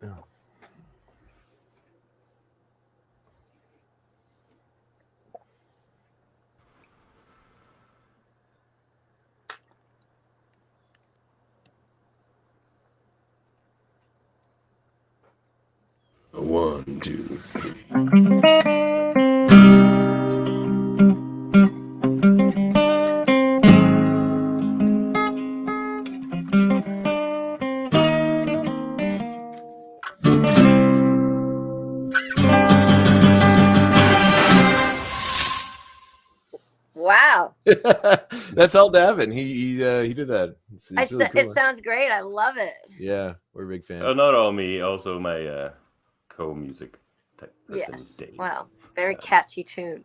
Oh. One, two, three. Wow. That's all Davin. He did that. It's really cool. It sounds great. I love it. Yeah, we're big fans. Not all me, also my co-music type person, Yes. Dave. Wow. Very catchy tune.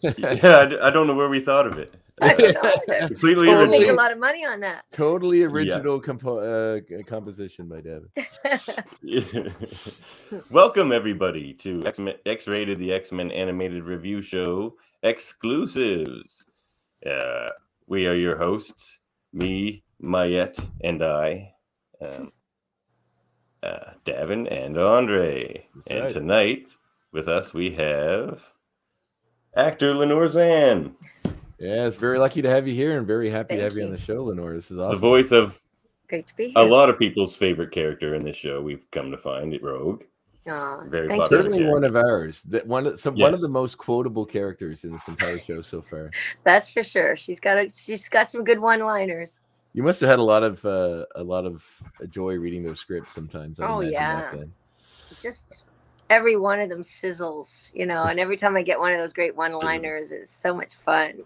Yeah, I don't know where we thought of it. I don't know either. Completely We'll original. make a lot of money on that. Totally original composition by Davin. Welcome everybody to X-Rated, the X-Men animated review show, X-Clusives. We are your hosts, me, Mayette, and I, Davin and Andre. That's and right. Tonight with us we have actor Lenore Zann. Yeah, it's very lucky to have you here and very happy Thank to have you you. on the show, Lenore. This is awesome. The voice of Great to be a here. lot of people's favorite character in this show, we've come to find it, Rogue. Very thank popular you. Certainly one of ours. One of the Yes. most quotable characters in this entire show so far. That's for sure. She's got some good one-liners. You must have had a lot of joy reading those scripts sometimes. Oh, imagine yeah. back then. Just every one of them sizzles, and every time I get one of those great one-liners, it's so much fun.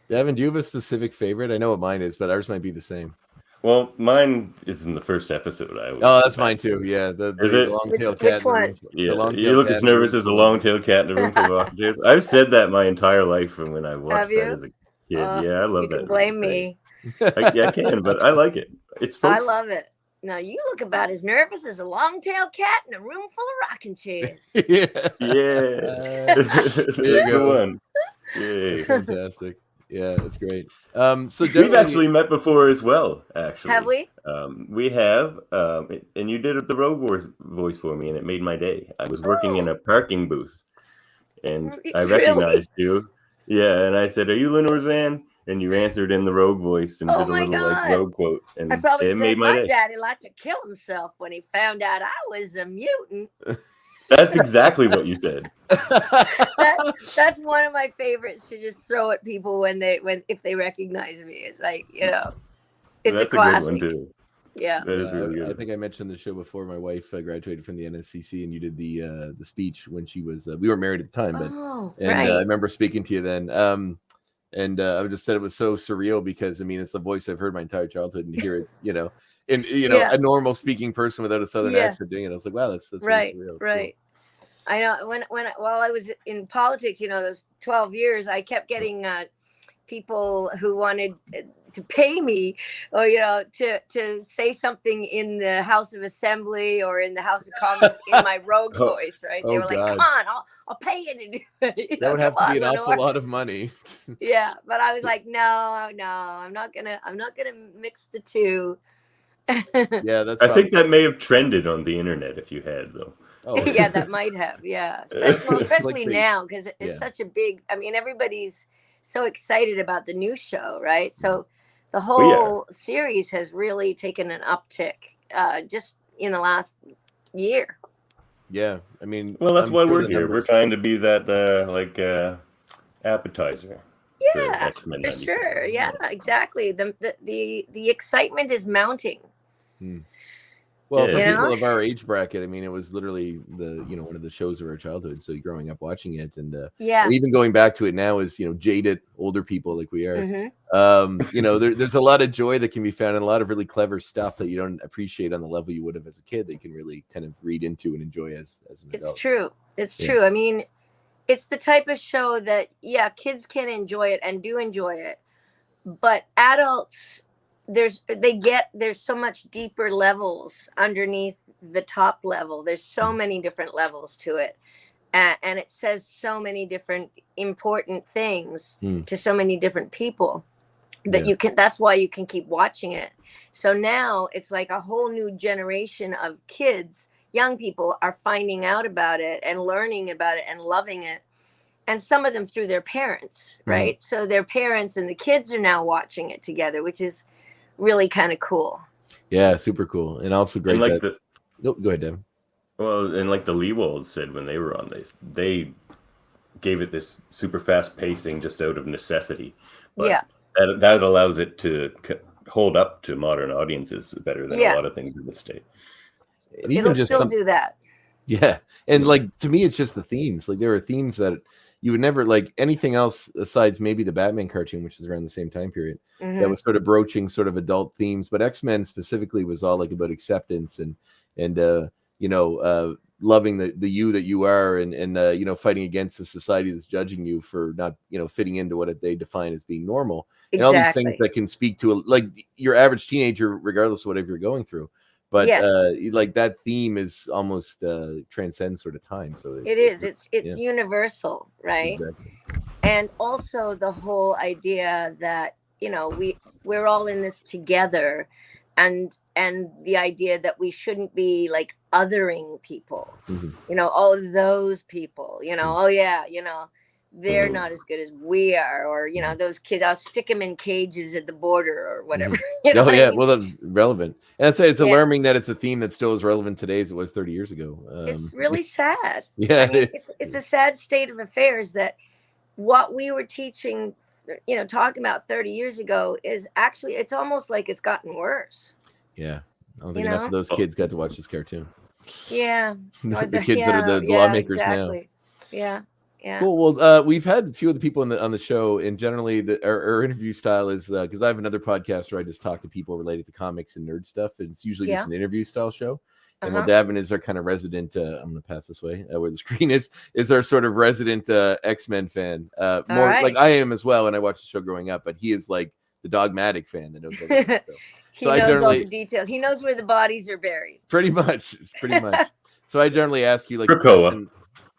Davin, do you have a specific favorite? I know what mine is, but ours might be the same. Well, mine is in the first episode. That's mine too. Yeah, the long-tailed cat. Which one? Yeah, you look as nervous as a long-tailed cat in the room full of rocking chairs. I've said that my entire life from when I watched that as a kid. Yeah, I love you that. You can blame me. I can, but I like it. It's folks. I love it. Now, you look about as nervous as a long-tailed cat in a room full of rocking chairs. Yeah. There you go. One. Yeah. Fantastic. Yeah, that's great. So we've actually met before as well. Actually, have we? We have, and you did the Rogue voice for me, and it made my day. I was working in a parking booth, and I recognized you. Yeah, and I said, "Are you Lenore Zann?" And you answered in the Rogue voice and did a little like Rogue quote, and I probably said made my day. daddy liked to kill himself when he found out I was a mutant. That's exactly what you said. That's one of my favorites to just throw at people if they recognize me. It's like, it's a classic. Good one too. Yeah, that is really good. I think I mentioned the show before. My wife graduated from the NSCC, and you did the speech when she was. We were married at the time, but I remember speaking to you then. I just said it was so surreal because it's the voice I've heard my entire childhood, and hear it, a normal speaking person without a southern accent doing it. I was like, wow, that's right, really surreal. Right. Cool. I know while I was in politics, those 12 years, I kept getting people who wanted to pay me or, to say something in the House of Assembly or in the House of Commons in my Rogue voice, right? They were like, come on, I'll pay you to do it. That would have to be an awful lot of money. Yeah, but I was like, no, I'm not gonna mix the two. Yeah, I think that may have trended on the internet if you had, though. Oh, yeah, that might have. Yeah, especially now because it's such a big. Everybody's so excited about the new show, right? So the whole series has really taken an uptick just in the last year. Yeah, well, that's why we're here. We're trying to be that appetizer. Yeah, for sure. Yeah, exactly. The excitement is mounting. Well, for people of our age bracket, it was literally one of the shows of our childhood. So growing up watching it, and even going back to it now as jaded older people like we are, there's a lot of joy that can be found in a lot of really clever stuff that you don't appreciate on the level you would have as a kid. That you can really kind of read into and enjoy as an adult. It's true. It's true. It's the type of show that kids can enjoy it and do enjoy it, but adults. There's so much deeper levels underneath the top level. There's so many different levels to it. And it says so many different important things to so many different people that that's why you can keep watching it. So now it's like a whole new generation of kids. young people are finding out about it and learning about it and loving it. And some of them through their parents, right? So their parents and the kids are now watching it together, which is really kind of cool. Yeah, super cool. And also great. And go ahead, Devin. Well, and like the Leewolds said when they were on this, they gave it this super fast pacing just out of necessity. But that allows it to hold up to modern audiences better than a lot of things in this state. It'll still do that. Yeah. And like, to me, it's just the themes. Like, there are themes that you would never, like anything else besides maybe the Batman cartoon, which is around the same time period, that was sort of broaching sort of adult themes. But X-Men specifically was all like about acceptance and loving the you that you are, and fighting against the society that's judging you for not, fitting into what they define as being normal. And all these things that can speak to like your average teenager, regardless of whatever you're going through. But like that theme is almost transcends sort of time. So it's universal, right? Exactly. And also the whole idea that we're all in this together, and the idea that we shouldn't be like othering people, those people, they're not as good as we are, or those kids, I'll stick them in cages at the border or whatever. Well, that's relevant, and it's alarming that it's a theme that still is relevant today as it was 30 years ago. It's really sad. It's a sad state of affairs that what we were teaching, talking about 30 years ago is actually, it's almost like it's gotten worse. Yeah, I don't think enough of those kids got to watch this cartoon. Yeah, the kids that are the lawmakers now. Yeah. Yeah. Cool. Well, we've had a few of the people on the show, and generally our interview style is because I have another podcast where I just talk to people related to comics and nerd stuff, and it's usually just an interview style show. And while Davin is our kind of resident, I'm going to pass this way where the screen is our sort of resident X-Men fan. More like I am as well, and I watched the show growing up, but he is like the dogmatic fan that knows everything. He knows all the details. He knows where the bodies are buried. Pretty much. So I generally ask you like,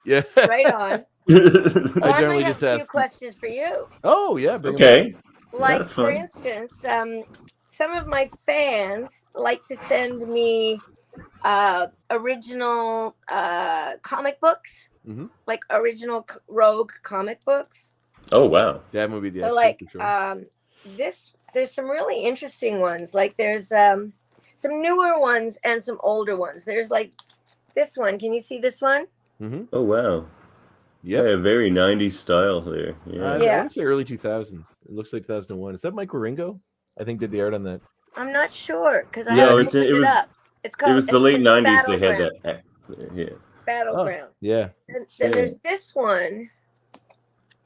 yeah, right on. I generally just ask a few questions for you. Oh yeah, okay. Like for instance, some of my fans like to send me original comic books, like original Rogue comic books. Oh wow, that would be the for sure. There's some really interesting ones. Like there's some newer ones and some older ones. There's like this one. Can you see this one? Oh wow. Yeah, very 90s style there. I want to say early 2000s. It looks like 2001. Is that Mike Wieringo? I think did the art on that. I'm not sure because I haven't looked it up. It was the late 90s. They had that. Yeah. Battleground. Yeah. And then there's this one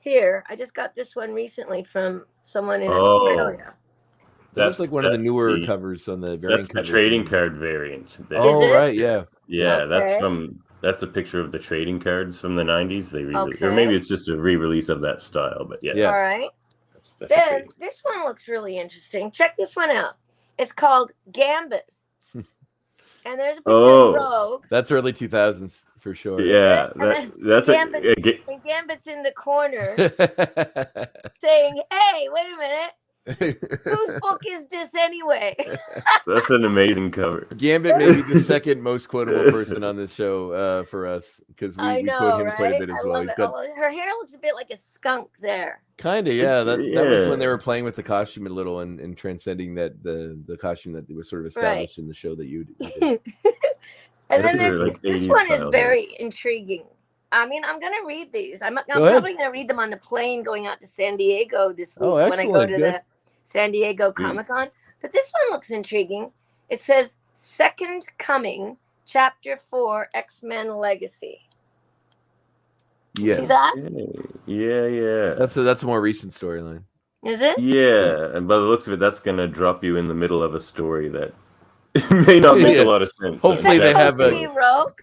here. I just got this one recently from someone in Australia. That's like one of the newer covers on the variant. That's the trading card variant. Right, yeah. Yeah, that's a picture of the trading cards from the 90s. They or maybe it's just a re-release of that style, but yeah. All right. Then this one looks really interesting. Check this one out. It's called Gambit. And there's a picture of Rogue. That's early 2000s for sure. Yeah. That's and Gambit's in the corner saying, "Hey, wait a minute. Whose book is this anyway?" That's an amazing cover. Gambit may be the second most quotable person on this show for us because we quote him quite a bit as well. Her hair looks a bit like a skunk there. Kind of, yeah. That was when they were playing with the costume a little and transcending that the costume that was sort of established in the show that you did. And then this one is very intriguing. I mean, I'm going to read these. I'm probably going to read them on the plane going out to San Diego this week when I go to the San Diego Comic-Con. But this one looks intriguing. It says, Second Coming, Chapter 4, X-Men Legacy. Yes. See that? Yeah. That's a more recent storyline. Is it? Yeah, and by the looks of it, that's going to drop you in the middle of a story that may not make a lot of sense. Hopefully they have a Rogue?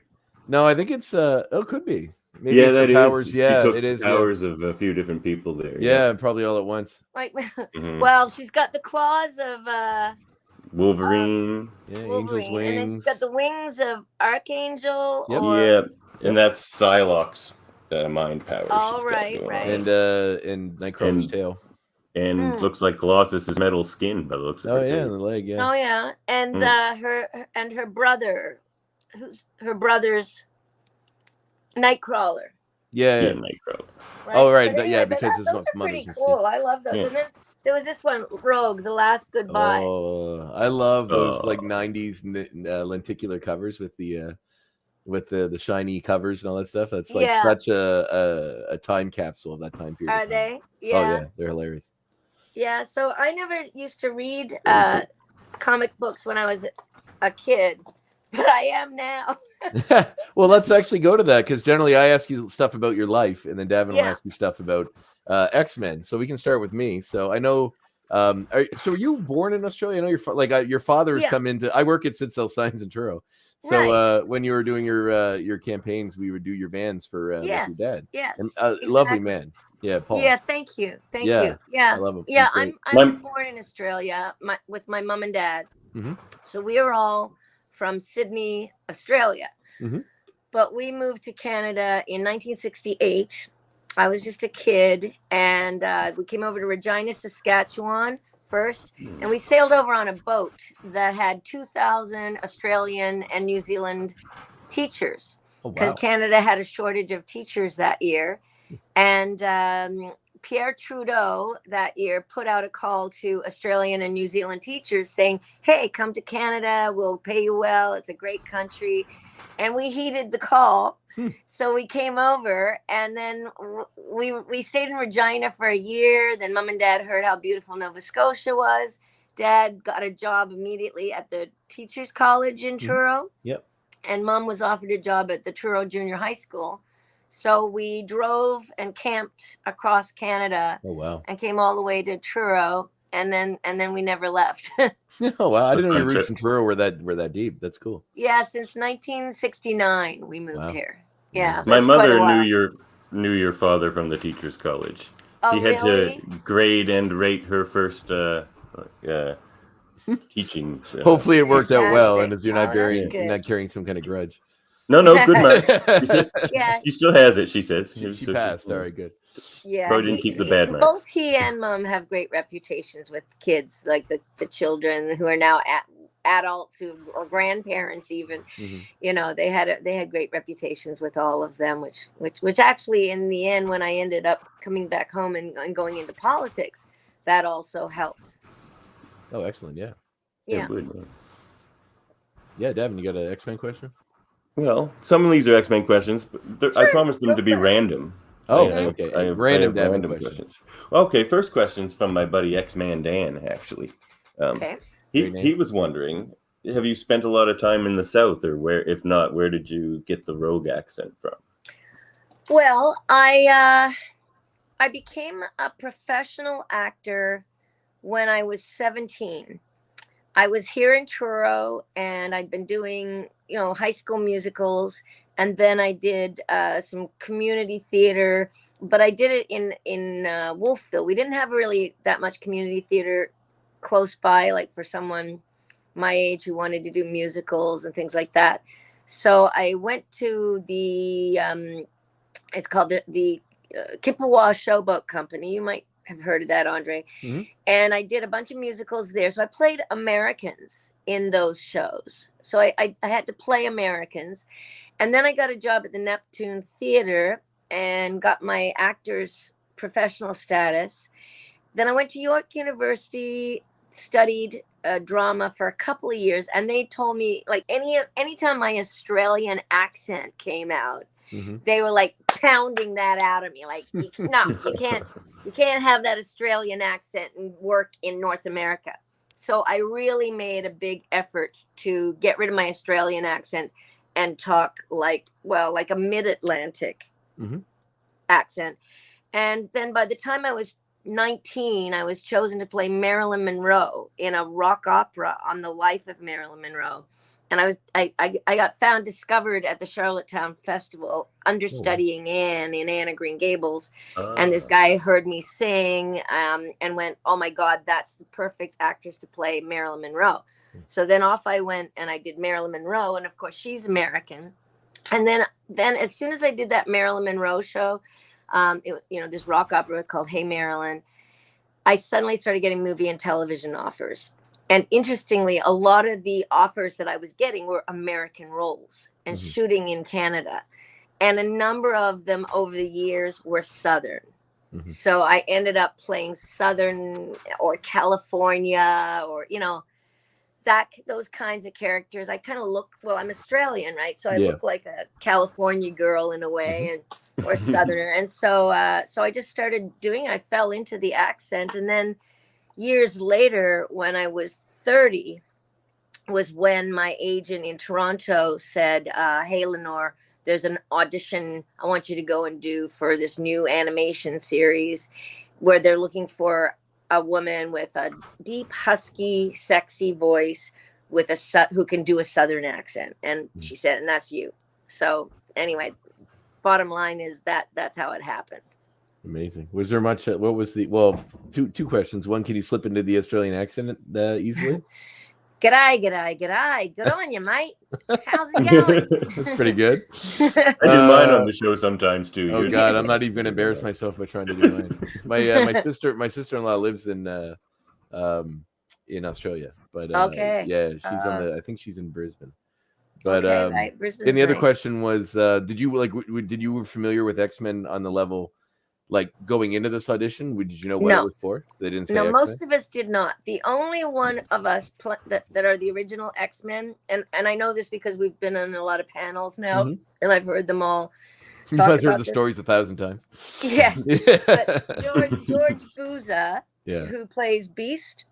No, I think it's it could be. Maybe that powers. It is powers of a few different people there. Yeah, probably all at once. Right. Well, she's got the claws of Wolverine. Angel's wings. And then she's got the wings of Archangel. Yep. And that's Psylocke's mind powers. Oh, right. And Nightcrawler's tail. And looks like Colossus's metal skin by the looks of it. Oh yeah, the leg. Yeah. Oh yeah, and her brother. who's her brother's Nightcrawler. Yeah. Nightcrawler. Right? Oh, right. Anyway, yeah, because those are pretty cool. I love those. And then there was this one, Rogue, The Last Goodbye. Oh, I love those like 90s lenticular covers with the shiny covers and all that stuff. That's like such a time capsule of that time period. Are they? Yeah. Oh yeah, they're hilarious. Yeah, so I never used to read comic books when I was a kid, but I am now. Well, let's actually go to that, because generally I ask you stuff about your life, and then Davin will ask you stuff about X-Men. So we can start with me. So I know. So were you born in Australia? I know your father's come into. I work at Citadel Signs in Truro. So when you were doing your campaigns, we would do your vans for with your dad. Yes, and, lovely man. Yeah, Paul. Yeah, thank you. Yeah, I love him. Yeah, I was born in Australia with my mom and dad. Mm-hmm. So we are all from Sydney, Australia. Mm-hmm. But we moved to Canada in 1968. I was just a kid, and we came over to Regina, Saskatchewan first, and we sailed over on a boat that had 2,000 Australian and New Zealand teachers, because Canada had a shortage of teachers that year. And Pierre Trudeau that year put out a call to Australian and New Zealand teachers saying, hey, come to Canada, we'll pay you well, it's a great country. And we heeded the call. So we came over, and then we stayed in Regina for a year. Then Mom and Dad heard how beautiful Nova Scotia was. Dad got a job immediately at the Teachers College in Truro. Yep. And Mom was offered a job at the Truro Junior High School. So we drove and camped across Canada. Oh wow! And came all the way to Truro, and then we never left. Oh wow! I didn't know your roots in Truro were that deep. That's cool. Yeah, since 1969 we moved here. Yeah, my mother knew your father from the Teachers College. Oh, he had really? to grade and rate her first teaching. Hopefully, it worked out well, and if you're not carrying some kind of grudge. No, good man. She still has it. She says she passed. All right, good. Yeah, probably didn't keep the bad marks. Both he and Mom have great reputations with kids, like the children who are now adults or grandparents even. Mm-hmm. You know, they had great reputations with all of them, which actually in the end, when I ended up coming back home and going into politics, that also helped. Oh, excellent! Yeah. Yeah. Yeah, Davin, you got an X-Men question? Well, some of these are X-Men questions, but I promised them to be random. Oh, okay. I have random questions. Okay, first question's from my buddy X-Man Dan, actually. Okay. He was wondering, have you spent a lot of time in the South, or if not, where did you get the rogue accent from? Well, I became a professional actor when I was 17. I was here in Truro, and I'd been doing, high school musicals, and then I did some community theater, but I did it in Wolfville. We didn't have really that much community theater close by, like for someone my age who wanted to do musicals and things like that. So I went to the it's called the Kippawa Showboat Company. You might have heard of that, Andre. Mm-hmm. And I did a bunch of musicals there. So I played Americans in those shows. So I had to play Americans. And then I got a job at the Neptune Theater and got my actor's professional status. Then I went to York University, studied drama for a couple of years. And they told me, like, anytime my Australian accent came out, mm-hmm. they were like pounding that out of me. Like, no, you can't have that Australian accent and work in North America. So I really made a big effort to get rid of my Australian accent and talk like a mid-Atlantic mm-hmm. accent. And then by the time I was 19, I was chosen to play Marilyn Monroe in a rock opera on the life of Marilyn Monroe. And I got discovered at the Charlottetown Festival understudying Anne in Anne of Green Gables. And this guy heard me sing and went, oh my God, that's the perfect actress to play Marilyn Monroe. So then off I went and I did Marilyn Monroe. And of course, she's American. And then as soon as I did that Marilyn Monroe show, this rock opera called Hey Marilyn, I suddenly started getting movie and television offers. And interestingly, a lot of the offers that I was getting were American roles and shooting in Canada. And a number of them over the years were Southern. So I ended up playing Southern or California or, you know, those kinds of characters. I kind of look, well, I'm Australian, right? So I look like a California girl in a way, and or Southerner. And so I just started doing, I fell into the accent. And then years later, when I was 30, was when my agent in Toronto said, hey, Lenore, there's an audition I want you to go and do for this new animation series where they're looking for a woman with a deep, husky, sexy voice with who can do a Southern accent. And she said, and that's you. So anyway, bottom line is that's how it happened. Amazing. Was there much? What was the? Well, two questions. One, can you slip into the Australian accent easily? G'day. Good on you, mate. How's it going? That's pretty good. I do mine on the show sometimes too. Oh God, I'm not even going to embarrass myself by trying to do mine. My sister-in-law lives in Australia, but yeah, she's on the. I think she's in Brisbane. But right. Brisbane's and the other question was, did you were familiar with X-Men on the level? Like going into this audition, did you know what it was for? They didn't say. No, X-Men? Most of us did not. The only one of us that are the original X-Men, and I know this because we've been on a lot of panels now, and I've heard them all. I've heard the stories 1,000 times. Yes, but George Booza, who plays Beast,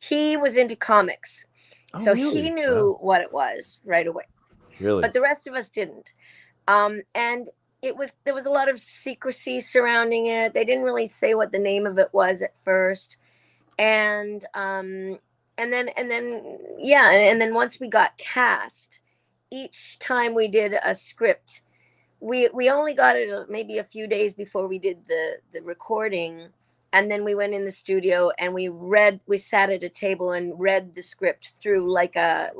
he was into comics, so really? He knew what it was right away. Really, but the rest of us didn't, and. There was a lot of secrecy surrounding it. They didn't really say what the name of it was at first. And then once we got cast, each time we did a script, we only got it maybe a few days before we did the recording. And then we went in the studio and we sat at a table and read the script through like a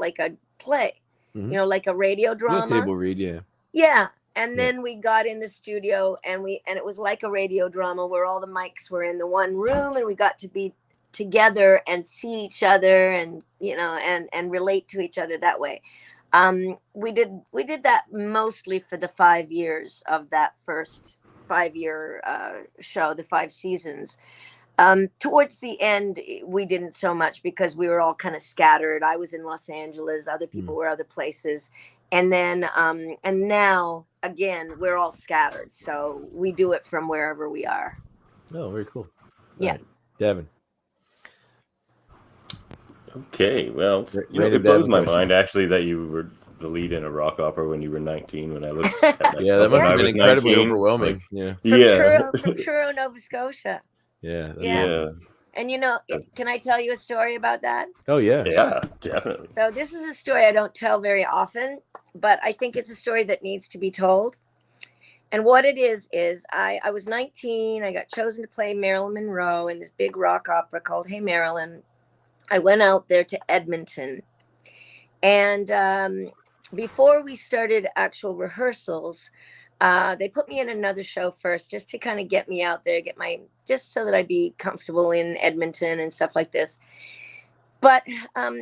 play, like a radio drama. No table read, yeah. Yeah. And then we got in the studio and it was like a radio drama where all the mics were in the one room and we got to be together and see each other and, and relate to each other that way. We did that mostly for the 5 years of that first 5-year show, the 5 seasons. Towards the end, we didn't so much because we were all kind of scattered. I was in Los Angeles, other people were other places. And then, and now, again, we're all scattered. So we do it from wherever we are. Oh, very cool. Yeah. Right. Devin. Okay. Well, it blows my mind, actually, that you were the lead in a rock opera when you were 19. When I looked at myself, that must have been incredibly overwhelming. From Truro, Nova Scotia. Yeah. And can I tell you a story about that? Oh, yeah. Yeah, definitely. So this is a story I don't tell very often, but I think it's a story that needs to be told. And what it is I was 19. I got chosen to play Marilyn Monroe in this big rock opera called Hey Marilyn. I went out there to Edmonton. And before we started actual rehearsals, they put me in another show first just to kind of get me out there, just so that I'd be comfortable in Edmonton and stuff like this. But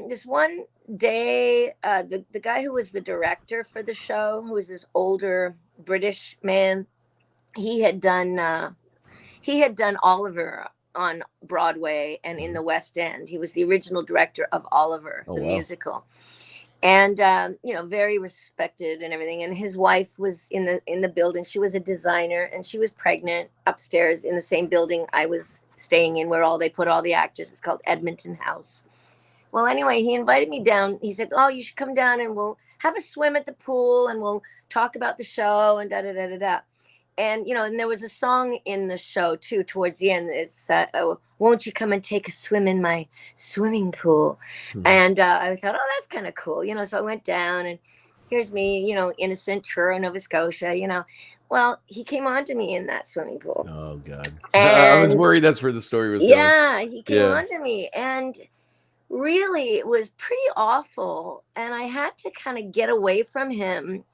this one day, the guy who was the director for the show, who was this older British man, he had done Oliver on Broadway and in the West End. He was the original director of Oliver, the musical. And, very respected and everything. And his wife was in the building. She was a designer and she was pregnant upstairs in the same building I was staying in where they put all the actors. It's called Edmonton House. Well, anyway, he invited me down. He said, oh, you should come down and we'll have a swim at the pool and we'll talk about the show and da-da-da-da-da. And, and there was a song in the show, too, towards the end. It's, won't you come and take a swim in my swimming pool? Mm-hmm. And I thought, oh, that's kind of cool. So I went down and here's me, innocent Truro, Nova Scotia, Well, he came on to me in that swimming pool. Oh, God. I was worried that's where the story was going. Yeah, he came on to me. And really, it was pretty awful. And I had to kind of get away from him.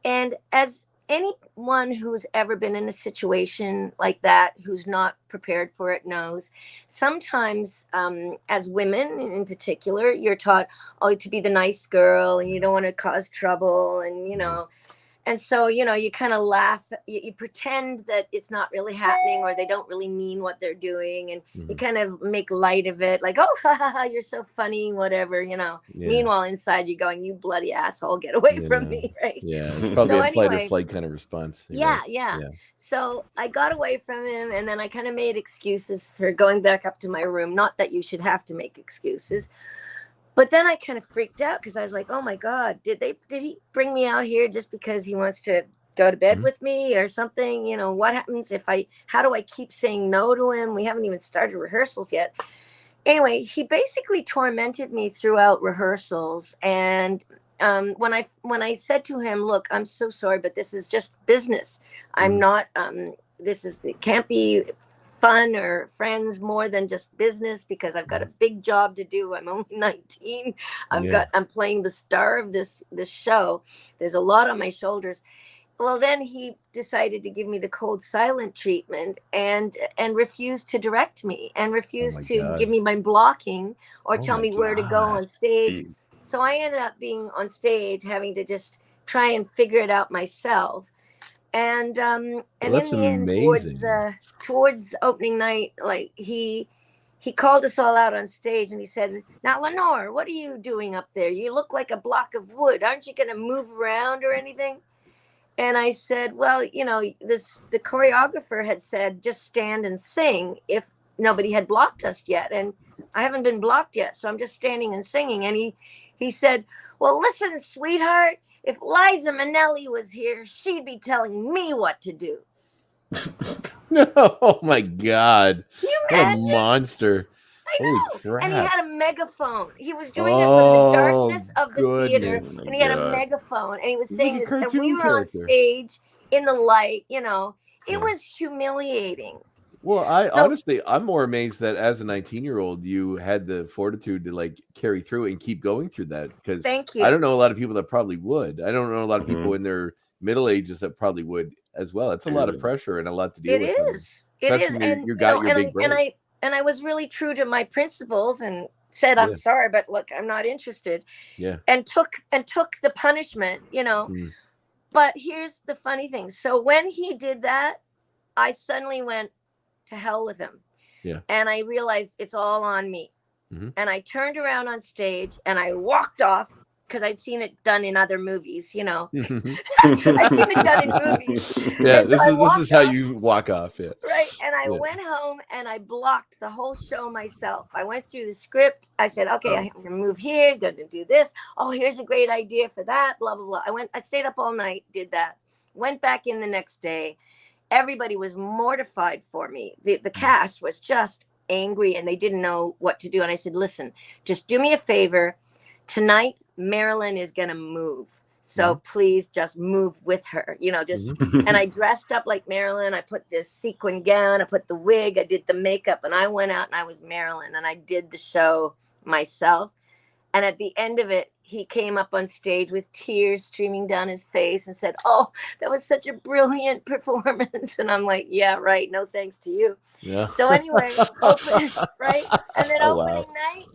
And as anyone who's ever been in a situation like that, who's not prepared for it, knows sometimes, as women in particular, you're taught, oh, to be the nice girl and you don't want to cause trouble, and and so, you kind of laugh, you pretend that it's not really happening, or they don't really mean what they're doing. And you kind of make light of it, like, oh, ha, ha, ha, you're so funny, whatever. Meanwhile, inside you're going, you bloody asshole, get away from me. Right. Yeah. It's probably a fight or flight kind of response. Yeah. So I got away from him, and then I kind of made excuses for going back up to my room. Not that you should have to make excuses. But then I kind of freaked out, because I was like, oh my God, did he bring me out here just because he wants to go to bed with me or something? What happens how do I keep saying no to him? We haven't even started rehearsals yet. Anyway, he basically tormented me throughout rehearsals. And when I said to him, look, I'm so sorry, but this is just business. I'm not, it can't be fun or friends more than just business, because I've got a big job to do. I'm only 19. I'm playing the star of this show. There's a lot on my shoulders. Well, then he decided to give me the cold silent treatment and refused to direct me, and refused to give me my blocking or tell me where to go on stage. So I ended up being on stage having to just try and figure it out myself. And in the end, towards the opening night, like he called us all out on stage, and he said, now, Lenore, what are you doing up there? You look like a block of wood. Aren't you going to move around or anything? And I said, well, the choreographer had said, just stand and sing if nobody had blocked us yet. And I haven't been blocked yet, so I'm just standing and singing. And he said, well, listen, sweetheart, if Liza Minnelli was here, she'd be telling me what to do. Oh my God. What a monster. I know. Holy crap. And he had a megaphone. He was doing it from the darkness of the theater. And he had a megaphone. And he was saying this. And we were on stage in the light, it was humiliating. Well, honestly, I'm more amazed that as a 19-year-old, you had the fortitude to carry through and keep going through that. Because I don't know a lot of people that probably would. I don't know a lot of people in their middle ages that probably would as well. It's a lot of pressure and a lot to deal with. It is. And you got your big break. And I was really true to my principles and said, I'm sorry, but look, I'm not interested. Yeah. And took the punishment, But here's the funny thing. So when he did that, I suddenly went, to hell with him. Yeah. And I realized it's all on me. And I turned around on stage and I walked off, because I'd seen it done in other movies, I'd seen it done in movies. Yeah, this is how you walk off. Yeah. Right. And I went home and I blocked the whole show myself. I went through the script. I said, okay, I'm going to move here, going to do this. Oh, here's a great idea for that, blah, blah, blah. I stayed up all night, did that. Went back in the next day. Everybody was mortified for me. The cast was just angry, and they didn't know what to do. And I said, listen, just do me a favor. Tonight, Marilyn is going to move. So please just move with her, and I dressed up like Marilyn. I put this sequin gown, I put the wig, I did the makeup, and I went out and I was Marilyn, and I did the show myself. And at the end of it, he came up on stage with tears streaming down his face and said, oh, that was such a brilliant performance. And I'm like, yeah, right. No thanks to you. Yeah. So anyway, right? And then opening night,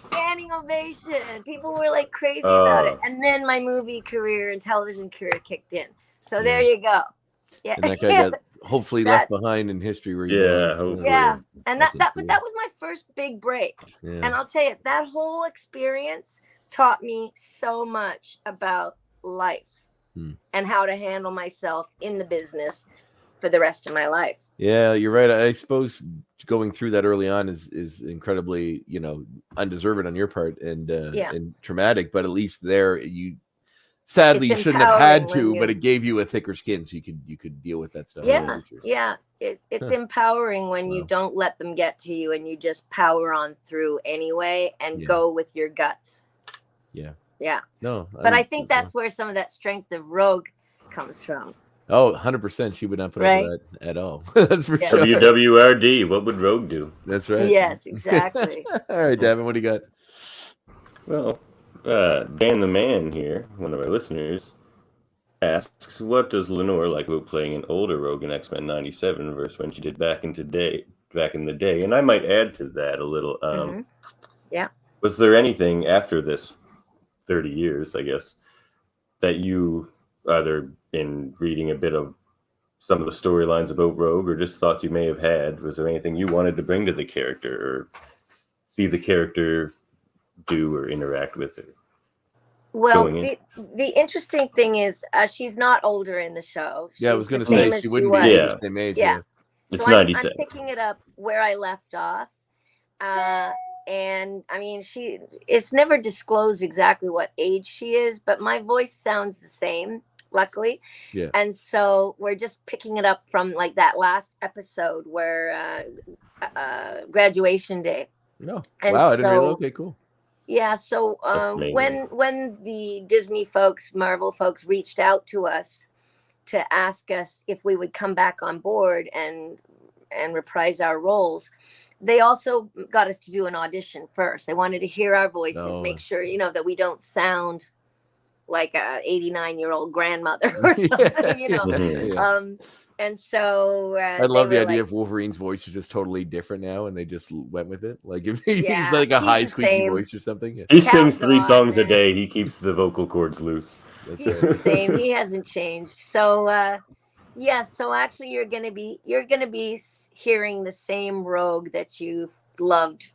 standing ovation. People were like crazy about it. And then my movie career and television career kicked in. So there you go. Yeah. And that guy got hopefully left behind in history. Hopefully. Yeah. And that was my first big break. Yeah. And I'll tell you, that whole experience taught me so much about life and how to handle myself in the business for the rest of my life. Yeah, you're right. I suppose going through that early on is incredibly, undeserved on your part and traumatic, but at least there you sadly you shouldn't have had to, but it gave you a thicker skin so you could deal with that stuff. Yeah. It's empowering when you don't let them get to you and you just power on through anyway and go with your guts. Yeah. No. But I think that's where some of that strength of Rogue comes from. Oh, 100%. She would not put up with that at all. That's for sure. WWRD. What would Rogue do? That's right. Yes, exactly. All right, Davin, what do you got? Well, Dan the Man here, one of our listeners, asks, what does Lenore like about playing an older Rogue in X-Men 97 versus when she did back in the day? And I might add to that a little. Yeah. Was there anything after this 30 years, I guess, that you, either in reading a bit of some of the storylines about Rogue or just thoughts you may have had, was there anything you wanted to bring to the character or see the character do or interact with it? Well, the interesting thing is she's not older in the show. Yeah, I was going to say she wouldn't be the same age. Yeah. It's so 97. I'm picking it up where I left off. And I mean, it's never disclosed exactly what age she is, but my voice sounds the same, luckily. Yeah. And so we're just picking it up from like that last episode where graduation day. No. Wow, I didn't realize. Okay, cool. Yeah, so when the Disney folks, Marvel folks reached out to us to ask us if we would come back on board and reprise our roles, they also got us to do an audition first. They wanted to hear our voices, make sure, that we don't sound like a 89-year-old grandmother or something, And so I love the idea of Wolverine's voice is just totally different now, and they just went with it. Like if he's like a high squeaky voice or something. Yeah. He sings 3 songs a day. He keeps the vocal cords loose. He's the same. He hasn't changed. So so actually you're gonna be hearing the same Rogue that you've loved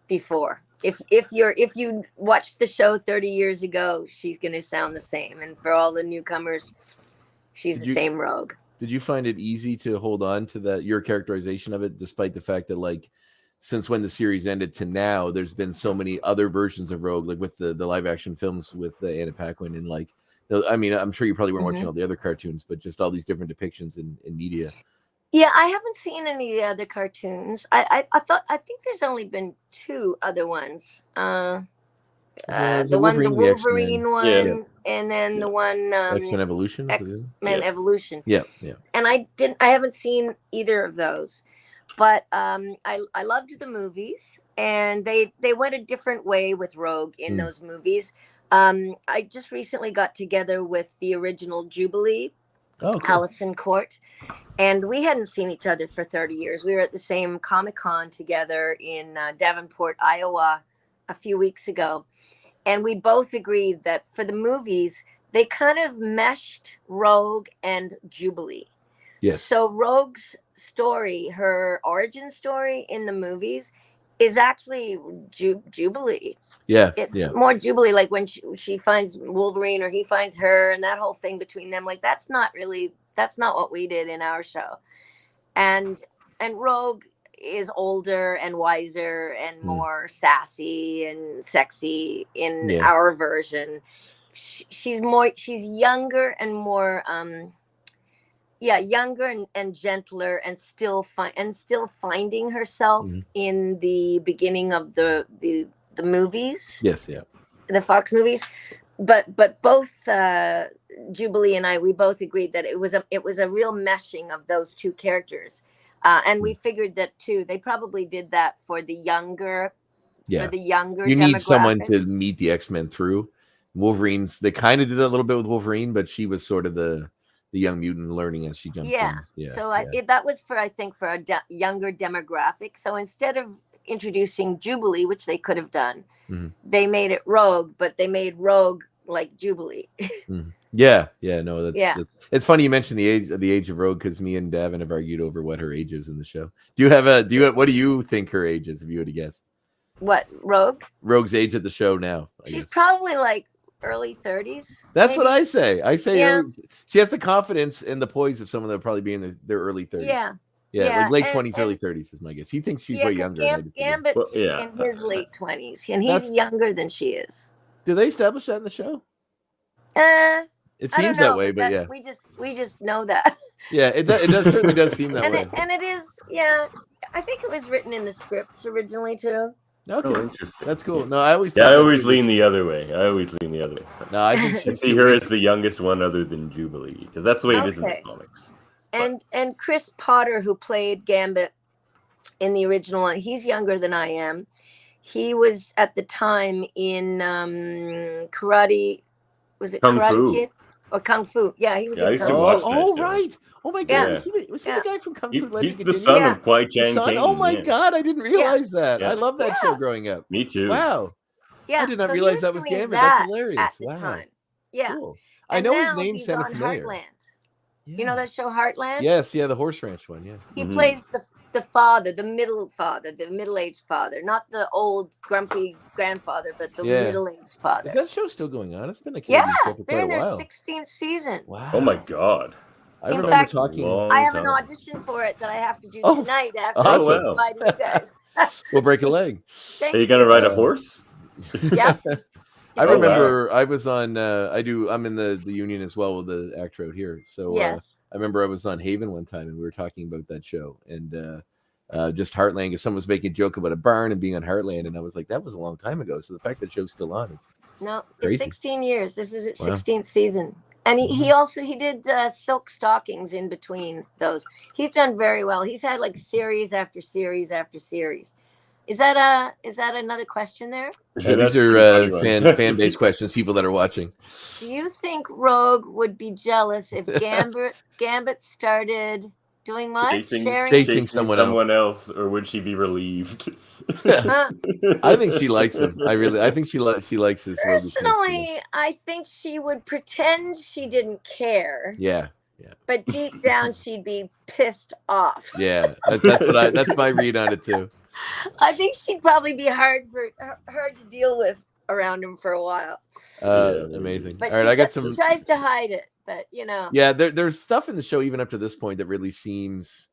before. If you watched the show 30 years ago, she's gonna sound the same. And for all the newcomers, she's the same Rogue. Did you find it easy to hold on to your characterization of it, despite the fact that, like, since when the series ended to now, there's been so many other versions of Rogue, like with the live action films with Anna Paquin, and like, I mean, I'm sure you probably weren't watching all the other cartoons, but just all these different depictions in media. Yeah, I haven't seen any of the other cartoons. I think there's only been 2 other ones. The Wolverine one, and then the one X-Men Evolution. X-Men Evolution. Yeah. And I haven't seen either of those, but I loved the movies, and they went a different way with Rogue in those movies. I just recently got together with the original Jubilee, Allison Court, and we hadn't seen each other for 30 years. We were at the same Comic-Con together in Davenport, Iowa, a few weeks ago. And we both agreed that for the movies, they kind of meshed Rogue and Jubilee. Yes. So Rogue's story, her origin story in the movies, is actually Jubilee. Yeah. It's more Jubilee, like when she finds Wolverine or he finds her, and that whole thing between them. Like that's not what we did in our show. And Rogue is older and wiser and more sassy and sexy in our version. She's younger and more younger and gentler, and still finding herself in the beginning of the movies. Yes, yeah. The Fox movies. But both Jubilee and we both agreed that it was a real meshing of those 2 characters. And we figured that too. They probably did that for the younger. For the younger, you need someone to meet the X-Men through. Wolverine's. They kind of did that a little bit with Wolverine, but she was sort of the young mutant learning as she jumps in. Yeah. So that was for a younger demographic. So instead of introducing Jubilee, which they could have done, they made it Rogue, but they made Rogue like Jubilee. Yeah. No, that's it's funny you mentioned the age of Rogue, because me and Davin have argued over what her age is in the show. What do you think her age is, if you were to guess? What, Rogue? Rogue's age at the show now. She's probably like early 30s. That's maybe what I say. She has the confidence and the poise of someone that would probably be in their early 30s. Yeah, like late 20s, early 30s is my guess. He thinks she's way younger. Gambit's in his late 20s, and he's younger than she is. Do they establish that in the show? It seems that way, but we just know that. Yeah, it certainly does seem that way. And it is, I think it was written in the scripts originally too. Okay, interesting. That's cool. No, I always lean the other way. No, I think I see her as the youngest one, other than Jubilee, because that's the way it is in the comics. And Chris Potter, who played Gambit in the original one, he's younger than I am. He was at the time in Karate. Was it Kung Karate Fu. Kid? Or Kung Fu. Yeah, he was I in used Kung to Fu. watch that Oh, show. right. Oh my God. Yeah. Was he the guy from Kung Fu? He's the son of Kwai Chan Caine. Oh my God, I didn't realize that. Yeah. I love that show growing up. Me too. Wow. Yeah. I did not so realize he that was doing Gambit. That's that hilarious. at the Wow. time. Yeah. Cool. And I know his now name he's sounded on familiar. Heartland. Yeah. You know that show Heartland? Yes, yeah, the horse ranch one, yeah. He plays the father, the middle-aged father, not the old grumpy grandfather, but the middle-aged father. Is that show still going on? It's been a Canadian show for they're quite in their a while. 16th season. Wow. Oh my God. In fact, I have an time. audition for it that I have to do tonight after awesome. inviting you guys. We'll break a leg. Are you gonna ride a horse? Yeah. I remember I was on I'm in the union as well with the act out here. So I remember I was on Haven one time and we were talking about that show and just Heartland, because someone was making a joke about a barn and being on Heartland, and I was like, that was a long time ago. So the fact that show's still on is crazy. It's 16 years. This is its 16th season. And he did Silk Stockings in between those. He's done very well. He's had like series after series after series. Is that another question there? Yeah, these are fan based questions, people that are watching. Do you think Rogue would be jealous if Gambit started doing what? Chasing someone else, or would she be relieved? I think she likes him. I think she likes his. Personally, I think she would pretend she didn't care. Yeah. But deep down, she'd be pissed off. Yeah, that's my read on it too. I think she'd probably be hard to deal with around him for a while. Amazing. But all right, she tries to hide it, but you know. Yeah, there's stuff in the show even up to this point that really seems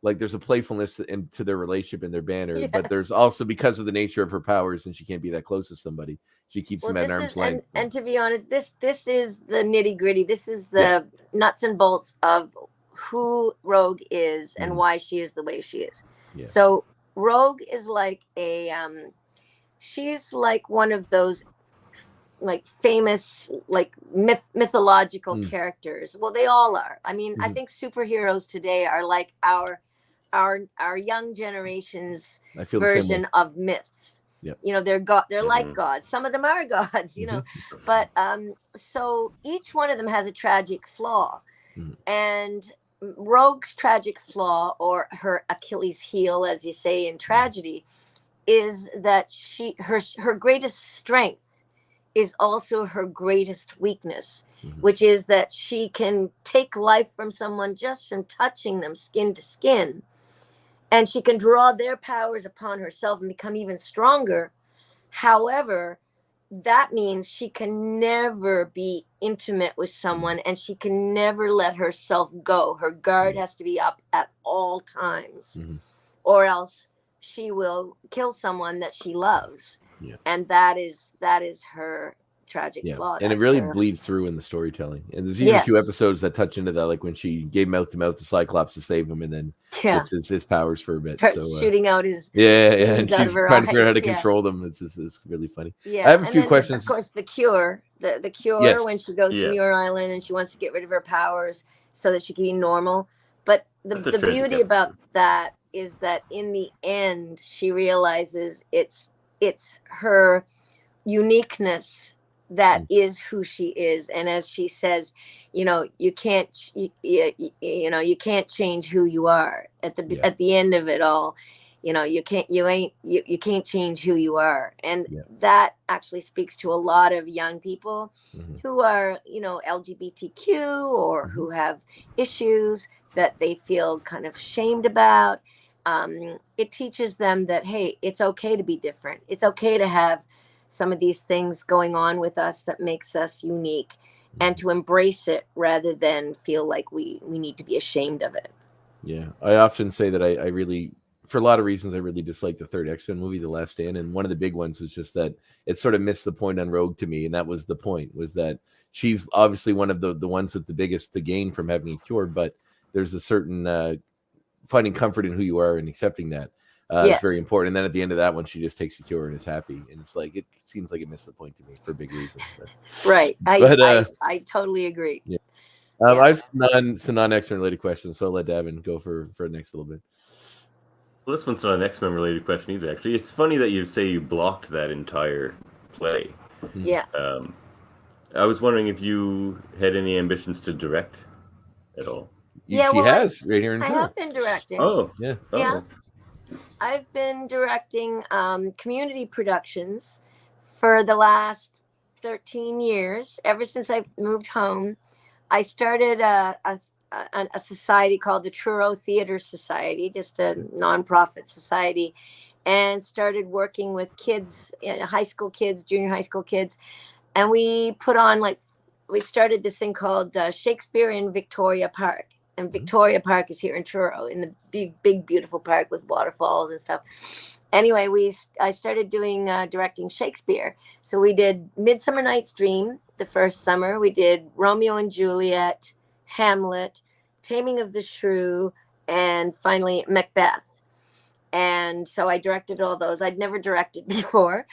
like there's a playfulness to their relationship and their banter, but there's also, because of the nature of her powers and she can't be that close to somebody, she keeps them at arm's length. And to be honest, this is the nitty gritty. This is the nuts and bolts of who Rogue is and why she is the way she is. Yeah. So Rogue is like she's like one of those like famous like mythological characters. Well, they all are. I mean, I think superheroes today are like our young generation's version of myths. Yep. You know, they're like gods. Some of them are gods, you know. But so each one of them has a tragic flaw. And Rogue's tragic flaw, or her Achilles heel, as you say in tragedy, is that her greatest strength is also her greatest weakness, which is that she can take life from someone just from touching them skin to skin. And she can draw their powers upon herself and become even stronger. However, that means she can never be intimate with someone, and she can never let herself go. Her guard has to be up at all times, or else she will kill someone that she loves. Yeah. And that is her tragic flaw. And it really bleeds through in the storytelling. And there's even a few episodes that touch into that, like when she gave mouth to mouth to Cyclops to save him, and then gets his powers for a bit. Starts shooting out his and she's trying to figure out how to control them. It's really funny. Yeah, I have a few questions. Of course, the cure when she goes to Muir Island and she wants to get rid of her powers so that she can be normal. But the beauty about that is that in the end, she realizes it's her uniqueness that is who she is. And as she says, you know, you can't change who you are at the end of it all. You know, you can't change who you are. And that actually speaks to a lot of young people who are, you know, LGBTQ or who have issues that they feel kind of shamed about. It teaches them that, hey, it's okay to be different. It's okay to have some of these things going on with us that makes us unique, and to embrace it rather than feel like we need to be ashamed of it. Yeah. I often say that I really, for a lot of reasons, I really dislike the third X-Men movie, The Last Stand. And one of the big ones was just that it sort of missed the point on Rogue to me. And that was the point, was that she's obviously one of the ones with the biggest to gain from having a cure, but there's a certain finding comfort in who you are and accepting that. It's very important. And then at the end of that one, she just takes the cure and is happy. And it's like, it seems like it missed the point to me for big reasons. But. Right. I totally agree. Yeah. I have some non-X-Men related questions, so I'll let Davin go for the next little bit. Well, this one's not an X-Men related question either, actually. It's funny that you say you blocked that entire play. Yeah. I was wondering if you had any ambitions to direct at all. She has right here in Truro. I have been directing. Oh, yeah. Yeah. I've been directing community productions for the last 13 years. Ever since I moved home, I started a society called the Truro Theater Society, just a nonprofit society, and started working with kids, high school kids, junior high school kids. And we put on we started this thing called Shakespeare in Victoria Park. And Victoria Park is here in Truro, in the big, beautiful park with waterfalls and stuff. Anyway, I started doing directing Shakespeare. So we did Midsummer Night's Dream the first summer. We did Romeo and Juliet, Hamlet, Taming of the Shrew, and finally Macbeth. And so I directed all those. I'd never directed before,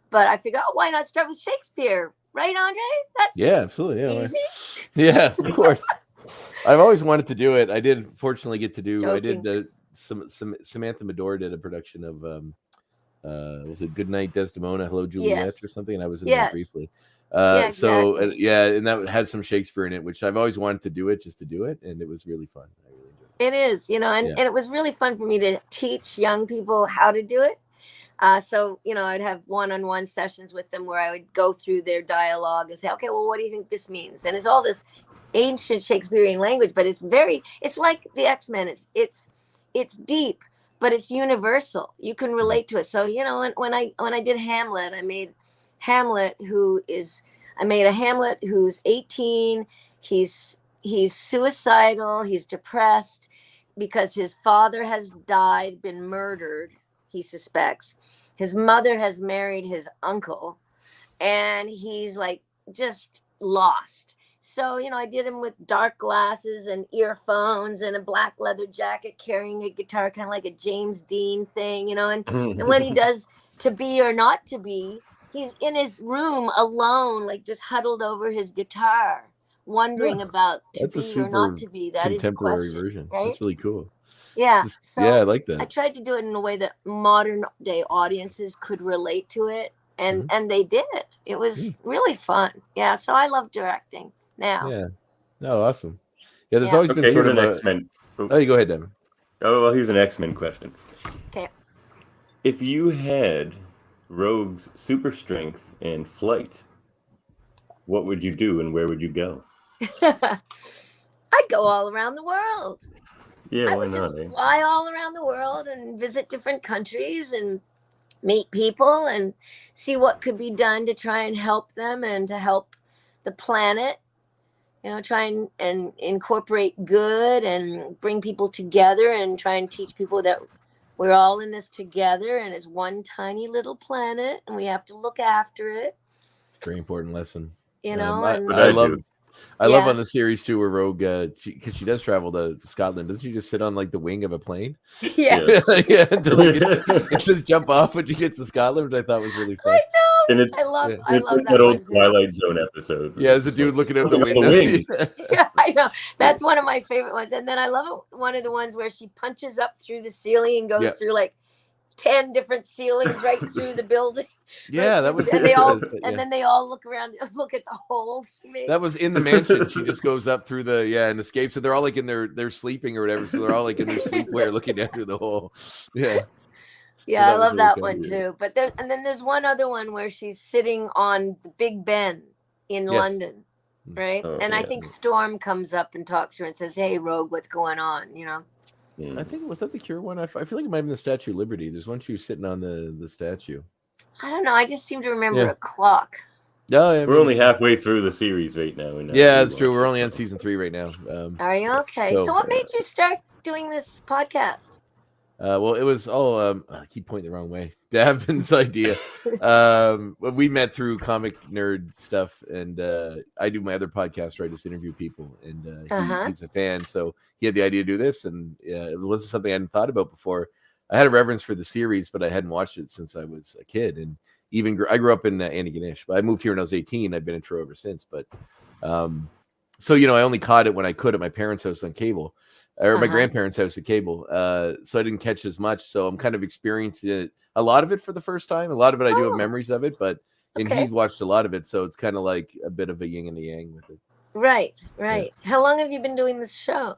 but I figured, why not start with Shakespeare? Right, Andre? That's absolutely. Easy. Yeah, of course. I've always wanted to do it. I did fortunately get to do. Joking. I did Samantha Medore did a production of was it Goodnight Desdemona, Hello Juliet, or something, and I was in there briefly. So and that had some Shakespeare in it, which I've always wanted to do it just to do it, and it was really fun. I really enjoyed it. It is, and it was really fun for me to teach young people how to do it. So, I'd have one-on-one sessions with them where I would go through their dialogue and say, okay, well, what do you think this means? And it's all this ancient Shakespearean language, but it's like the X-Men. It's deep, but it's universal. You can relate to it. So, when I did Hamlet, I made a Hamlet who's 18. He's suicidal. He's depressed because his father has died, been murdered. He suspects his mother has married his uncle, and he's just lost. So, I did him with dark glasses and earphones and a black leather jacket, carrying a guitar, kind of like a James Dean thing, and when he does To Be or Not to Be, he's in his room alone, just huddled over his guitar, wondering about to be or not to be. That is the contemporary question, version. right? That's really cool. Yeah. I like that. I tried to do it in a way that modern day audiences could relate to it. And they did. It was really fun. Yeah. So I love directing now. Yeah. No, awesome. Yeah. There's always been sort of an X-Men. Oh, you go ahead, Devin. Oh, well, here's an X-Men question. Okay. If you had Rogue's super strength and flight, what would you do and where would you go? I'd go all around the world. Yeah, I would just fly all around the world and visit different countries and meet people and see what could be done to try and help them and to help the planet. Try and incorporate good and bring people together and try and teach people that we're all in this together and it's one tiny little planet and we have to look after it. Very important lesson. I love on the series too, where Rogue, because she does travel to Scotland. Doesn't she just sit on the wing of a plane? Yeah. It says jump off when she gets to Scotland, which I thought was really fun. I know. And I love that old Twilight Zone episode. Yeah, there's a dude looking out the window. Yeah, I know. That's one of my favorite ones. And then I love one of the ones where she punches up through the ceiling and goes through 10 different ceilings right through the building. Yeah, that was. And they all, and then they all look around, look at the holes she made. That was in the mansion. She just goes up through and escapes. So they're all in they're sleeping or whatever. So they're all in their sleepwear, looking down through the hole. Yeah. Yeah, I love that one too. But then there's one other one where she's sitting on the Big Ben in London, right? I think Storm comes up and talks to her and says, "Hey, Rogue, what's going on?" I think was that the Cure one. I feel like it might have been the Statue of Liberty. There's one she was sitting on the statue. I don't know. I just seem to remember a clock. No, we're only halfway through the series right now. Yeah, that's true. We're only on season 3 right now. Are you okay? So what made you start doing this podcast? Well, it was all I keep pointing the wrong way. Davin's idea. We met through comic nerd stuff, and I do my other podcast where I just interview people, and he's a fan, so he had the idea to do this, and it wasn't something I hadn't thought about before. I had a reverence for the series, but I hadn't watched it since I was a kid, and even I grew up in Antigonish, but I moved here when I was 18. I've been in Truro ever since, but so I only caught it when I could at my parents' house on cable. Or my grandparents' house at cable. So I didn't catch as much. So I'm kind of experiencing it, a lot of it for the first time. A lot of it I do have memories of it, but and he's watched a lot of it, so it's kind of like a bit of a yin and a yang with it. Right. How long have you been doing this show?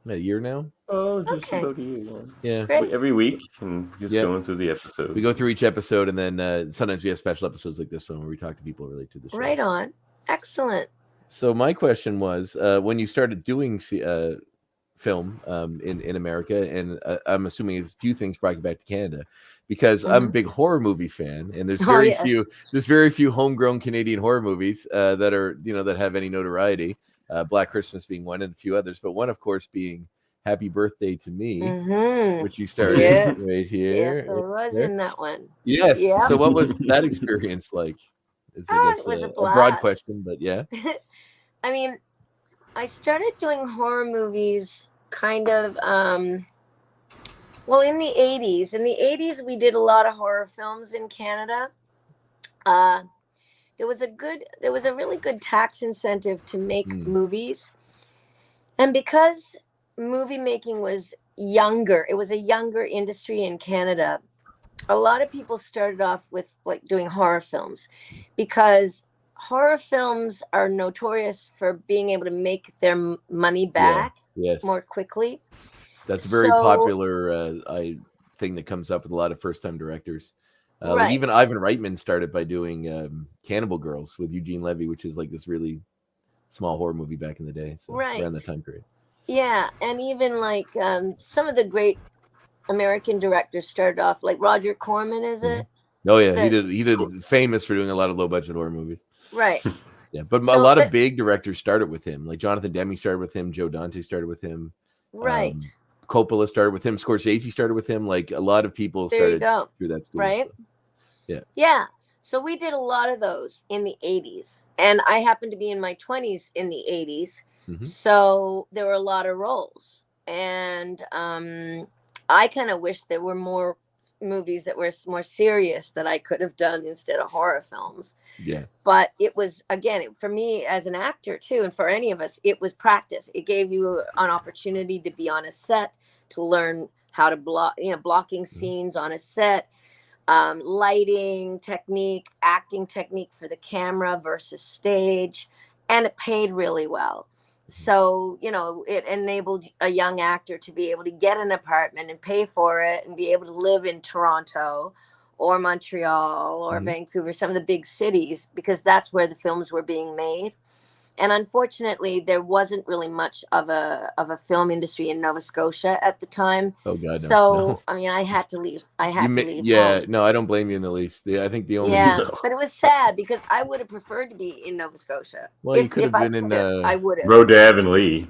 A year now. Oh, just about a year. Yeah. Every week, and just going through the episodes. We go through each episode, and then sometimes we have special episodes like this one where we talk to people related to the show. Right on. Excellent. So my question was, when you started doing film in America, and I'm assuming a few things brought you back to Canada, because I'm a big horror movie fan, and there's very few homegrown Canadian horror movies that are that have any notoriety. Black Christmas being one, and a few others, but one, of course, being Happy Birthday to Me, which you started right here. Yes, I was in that one. Yes. Yep. So what was that experience like? It was a broad question, but yeah. I mean, I started doing horror movies kind of, well, in the 80s. In the 80s, we did a lot of horror films in Canada. There was a really good tax incentive to make movies. And because movie making was younger, it was a younger industry in Canada, a lot of people started off with like doing horror films, because horror films are notorious for being able to make their money back more quickly. That's a very popular thing that comes up with a lot of first-time directors. Like even Ivan Reitman started by doing Cannibal Girls with Eugene Levy, which is like this really small horror movie back in the day. So around that time period. Yeah, and even like some of the great American directors started off, like Roger Corman, is it? Oh yeah, he did famous for doing a lot of low-budget horror movies. Right. Yeah, but a lot of big directors started with him. Like Jonathan Demme started with him, Joe Dante started with him. Right. Coppola started with him, Scorsese started with him. Like a lot of people started through that school. Right. So. Yeah. So we did a lot of those in the 80s. And I happened to be in my 20s in the 80s. So there were a lot of roles. And I kind of wish there were more movies that were more serious that I could have done instead of horror films. Yeah. But it was, again, for me as an actor too, and for any of us, it was practice. It gave you an opportunity to be on a set, to learn how to blocking scenes on a set, lighting technique, acting technique for the camera versus stage, and it paid really well. So, it enabled a young actor to be able to get an apartment and pay for it and be able to live in Toronto or Montreal or Vancouver, some of the big cities, because that's where the films were being made. And unfortunately, there wasn't really much of a film industry in Nova Scotia at the time. Oh God! So I mean, I had to leave. Yeah, home. No, I don't blame you in the least. I think the only but it was sad because I would have preferred to be in Nova Scotia. Well, you could have been in. I would have. Road to Avonlea.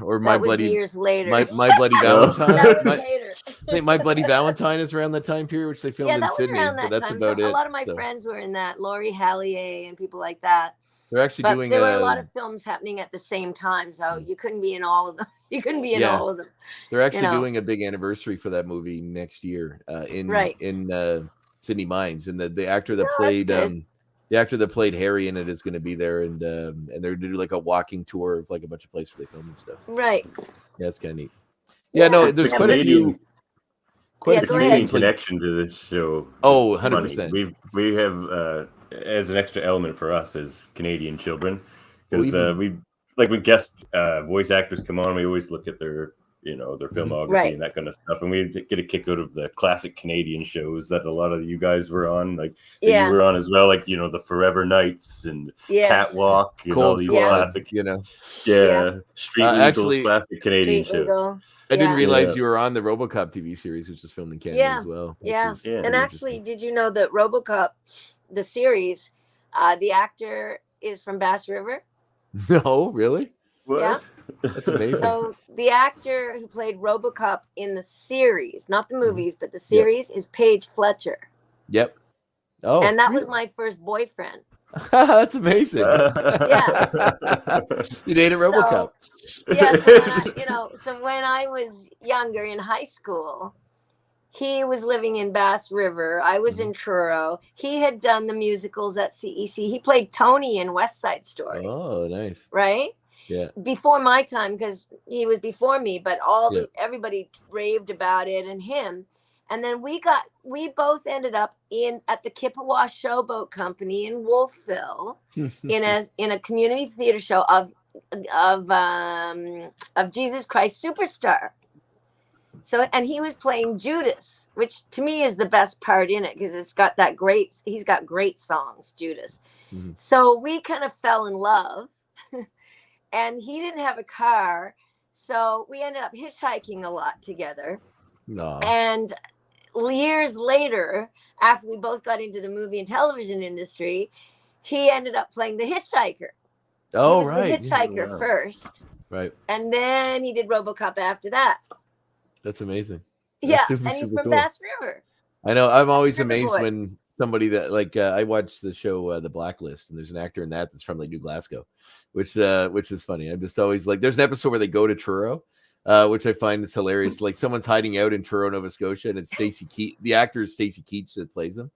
Or My Bloody years later. My Bloody Valentine. That was later. I think My Bloody Valentine is around that time period, which they filmed in Sydney. But that's about it. A lot of my friends were in that. Laurie Hallier and people like that. They're actually doing. There were a lot of films happening at the same time, so you couldn't be in all of them. You couldn't be in all of them. They're actually doing a big anniversary for that movie next year in Sydney Mines, and the actor that played Harry in it is going to be there, and they're going to do like a walking tour of like a bunch of places where they film and stuff. Right. Yeah, it's kind of neat. Yeah, no, there's quite a few. Quite a Canadian connection to this show. Oh, 100%. We have as an extra element for us as Canadian children, because when guest voice actors come on, we always look at their their filmography and that kind of stuff, and we get a kick out of the classic Canadian shows that a lot of you guys were on, like you were on as well, like the Forever Nights and Catwalk, all these classic, Street Legal, classic Canadian shows. I didn't realize you were on the RoboCop TV series, which is filmed in Canada as well. And actually, did you know that RoboCop, the series, the actor is from Bass River? No, really? What? Yeah. That's amazing. So the actor who played RoboCop in the series, not the movies, but the series, is Paige Fletcher. Yep. Oh. And that was my first boyfriend. That's amazing. Yeah. You dated RoboCop. So when I was younger in high school, he was living in Bass River. I was in Truro. He had done the musicals at CEC. He played Tony in West Side Story. Oh, nice. Right? Yeah. Before my time, because he was before me, but everybody raved about it and him. And then we both ended up at the Kippewa Showboat Company in Wolfville in a community theater show of Jesus Christ Superstar. So, and he was playing Judas, which to me is the best part in it because he's got great songs, Judas. Mm-hmm. So we kind of fell in love and he didn't have a car. So we ended up hitchhiking a lot together. No. And years later, after we both got into the movie and television industry, he ended up playing the hitchhiker. Oh, he was right. The hitchhiker first. Right. And then he did RoboCop after that. That's amazing. That's and he's from cool. Bass River. I know. I'm always amazed when somebody that I watched the show The Blacklist, and there's an actor in that's from like New Glasgow, which is funny. I'm just always like, there's an episode where they go to Truro, which I find is hilarious. Like someone's hiding out in Truro, Nova Scotia, and it's Stacey Keach. The actor is Stacey Keach that plays him.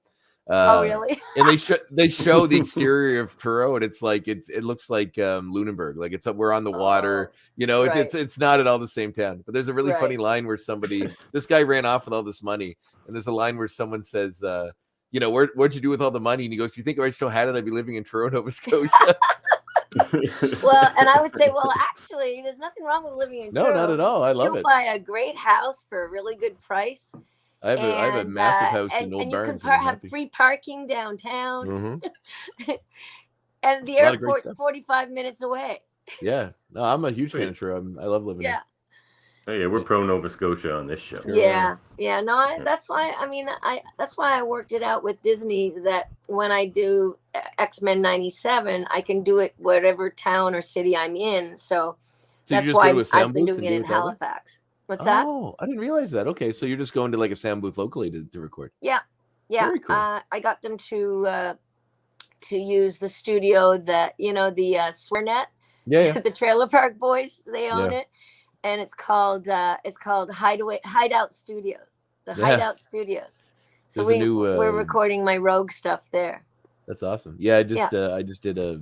Oh really? And they show the exterior of Truro, and it's like it looks like Lunenburg, like we're on the water. Right. It's not at all the same town. But there's a really funny line where this guy ran off with all this money, and there's a line where someone says, what'd you do with all the money? And he goes, do you think if I still had it, I'd be living in Truro, Nova Scotia? Well, and I would say, well, actually, there's nothing wrong with living in Truro. No, not at all. I love it. You'll buy a great house for a really good price. I have a massive house in Old Barns. And you can have free parking downtown. Mm-hmm. And the airport's 45 minutes away. Yeah. No, I'm a huge fan of Truro. I love living there. Oh, yeah, we're pro Nova Scotia on this show. Yeah. No, that's why. I mean, that's why I worked it out with Disney that when I do X-Men '97, I can do it whatever town or city I'm in. So that's why I've been doing it in Halifax. What's that? Oh, I didn't realize that. Okay, so you're just going to like a sound booth locally to record. Yeah. Very cool. I got them to use the studio that the SwearNet. Yeah. The Trailer Park Boys, they own it, and it's called Hideout Studio. The Hideout Studios. So we're recording my Rogue stuff there. That's awesome. Yeah, I just did a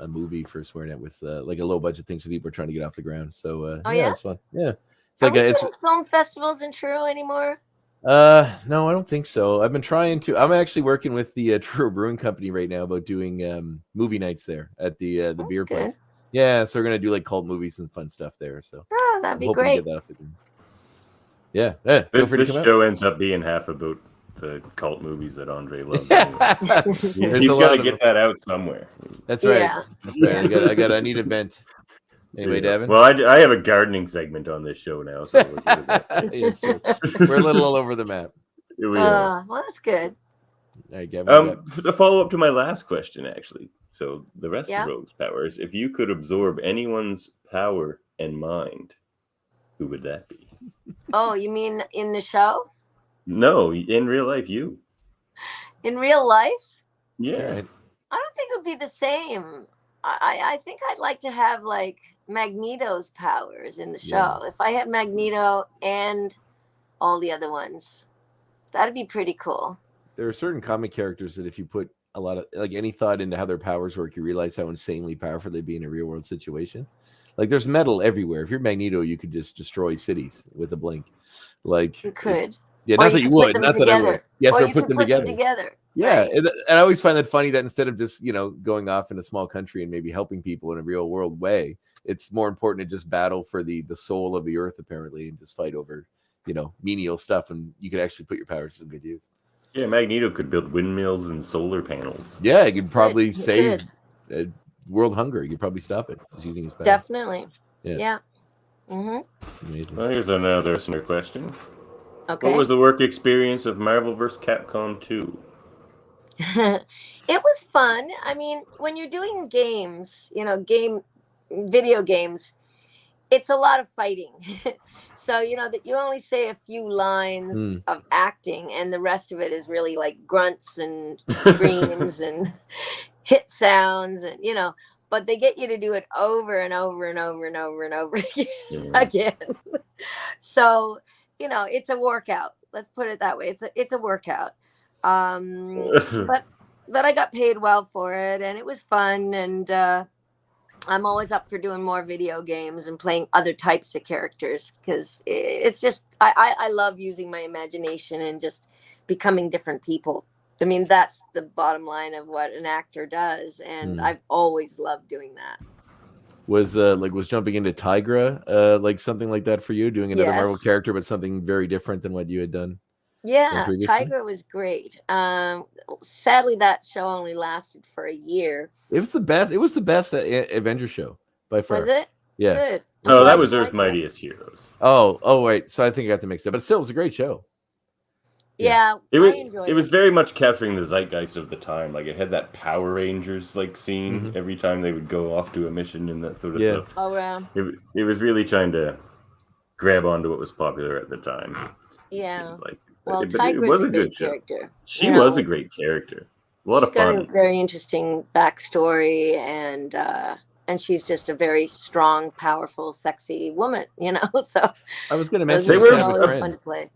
movie for SwearNet with like a low budget thing, so people are trying to get off the ground. So it's fun. Yeah. It's Are we doing film festivals in Truro anymore? No, I don't think so. I've been trying to. I'm actually working with the Truro Brewing Company right now about doing movie nights there at the beer place. Yeah, so we're gonna do like cult movies and fun stuff there. So that'd be great. Get that off the ground. Yeah. This show ends up being half about the cult movies that Andre loves. He's got to get that out somewhere. That's right. Yeah. That's right. I need a vent. Anyway, Devin. Well, I have a gardening segment on this show now, so we're a little all over the map. Well, that's good. All right, Gavin. To follow up to my last question, actually. So the rest of Rogue's powers, if you could absorb anyone's power and mind, who would that be? Oh, you mean in the show? No, in real life, you. In real life? Yeah. I don't think it would be the same. I think I'd like to have like Magneto's powers in the show. If I had Magneto and all the other ones, that'd be pretty cool. There are certain comic characters that if you put a lot of like any thought into how their powers work, you realize how insanely powerful they'd be in a real world situation. Like there's metal everywhere. If you're Magneto, you could just destroy cities with a blink. Like you could. Not that you would. Not that I would. Yes, or put them together. Yeah, right. And I always find that funny that instead of just going off in a small country and maybe helping people in a real world way, it's more important to just battle for the soul of the earth apparently and just fight over menial stuff, and you could actually put your powers to some good use. Yeah, Magneto could build windmills and solar panels. Yeah, he could probably save world hunger. He could probably stop it just using his powers. Definitely. Yeah. Mm-hmm. Amazing. Well, here's another listener question. Okay. What was the work experience of Marvel vs. Capcom 2? It was fun. I mean, when you're doing games, video games, it's a lot of fighting. So, that you only say a few lines of acting and the rest of it is really like grunts and screams and hit sounds and, but they get you to do it over and over and over and over and over again. So, it's a workout. Let's put it that way. It's a workout. But I got paid well for it and it was fun. And I'm always up for doing more video games and playing other types of characters, because it's just I love using my imagination and just becoming different people. I mean, that's the bottom line of what an actor does, and I've always loved doing that. Was jumping into Tigra like something like that for you, doing another Marvel character, but something very different than what you had done? Yeah, Tigra was great. Sadly, that show only lasted for a year. It was the best. It was the best Avenger show by far. Was it? Yeah. Good. No, that was Earth's Mightiest Heroes. Oh, wait. So I think I got to mix it, but still, it was a great show. Yeah, I enjoyed it. It was very much capturing the zeitgeist of the time. Like, it had that Power Rangers like scene every time they would go off to a mission and that sort of stuff. Oh, wow. It was really trying to grab onto what was popular at the time. Yeah. Like, well, Tiger was a good character. She was a great character. A lot of fun. She's got a very interesting backstory, and she's just a very strong, powerful, sexy woman. So I was going to mention they were always fun to play.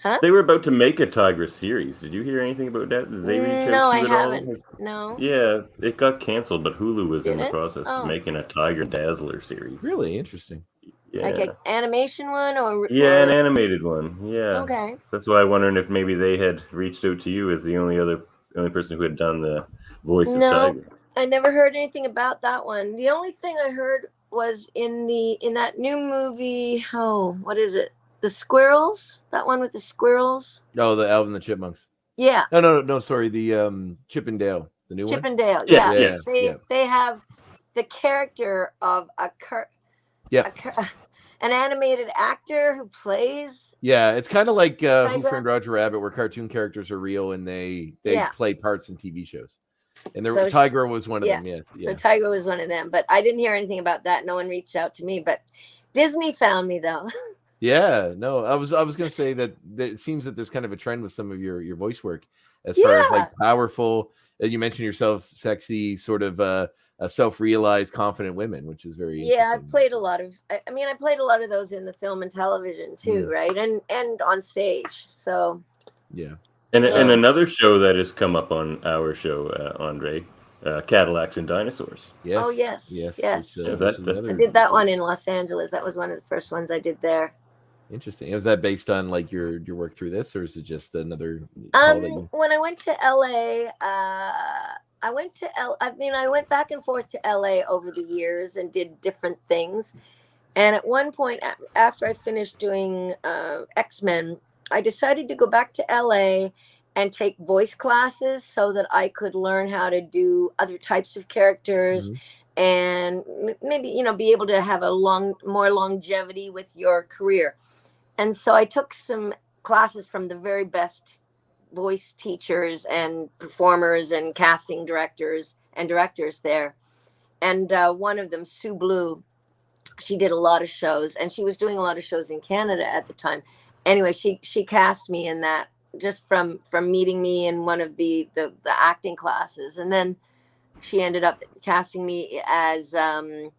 Huh? They were about to make a Tigra series. Did you hear anything about that? Did they reach out to you at all? No, I haven't. No. Yeah, it got canceled, but Hulu was in the process of making a Tiger Dazzler series. Really interesting. Yeah. Like an animation one, or an animated one. Yeah. Okay. That's why I'm wondering if maybe they had reached out to you as the only person who had done the voice of Tiger. I never heard anything about that one. The only thing I heard was in that new movie. Oh, what is it? The Squirrels? That one with the squirrels? No, the Alvin and the Chipmunks. Yeah. No. Sorry, the Chip and Dale, the new one. Chip and Dale. Yeah. They have the character of an animated actor who plays. Yeah, it's kind of like Who Framed Roger Rabbit, where cartoon characters are real and they play parts in TV shows. And Tiger was one of them. Yeah. So Tiger was one of them, but I didn't hear anything about that. No one reached out to me, but Disney found me though. Yeah, no, I was going to say that it seems that there's kind of a trend with some of your voice work as far as like powerful. You mentioned yourself, sexy, sort of self-realized, confident women, which is very interesting. I've played a lot of. I played a lot of those in the film and television too, right? And on stage. So yeah. And another show that has come up on our show, Andre, Cadillacs and Dinosaurs. Yes. Oh yes. I did that one in Los Angeles. That was one of the first ones I did there. Interesting. Was that based on like your work through this, or is it just another? When I went to LA, I went back and forth to LA over the years and did different things. And at one point, after I finished doing X-Men, I decided to go back to LA and take voice classes so that I could learn how to do other types of characters and maybe, be able to have more longevity with your career. And so I took some classes from the very best voice teachers and performers and casting directors there. And one of them, Sue Blue, she did a lot of shows, and she was doing a lot of shows in Canada at the time. Anyway, she cast me in that just from meeting me in one of the acting classes. And then she ended up casting me as the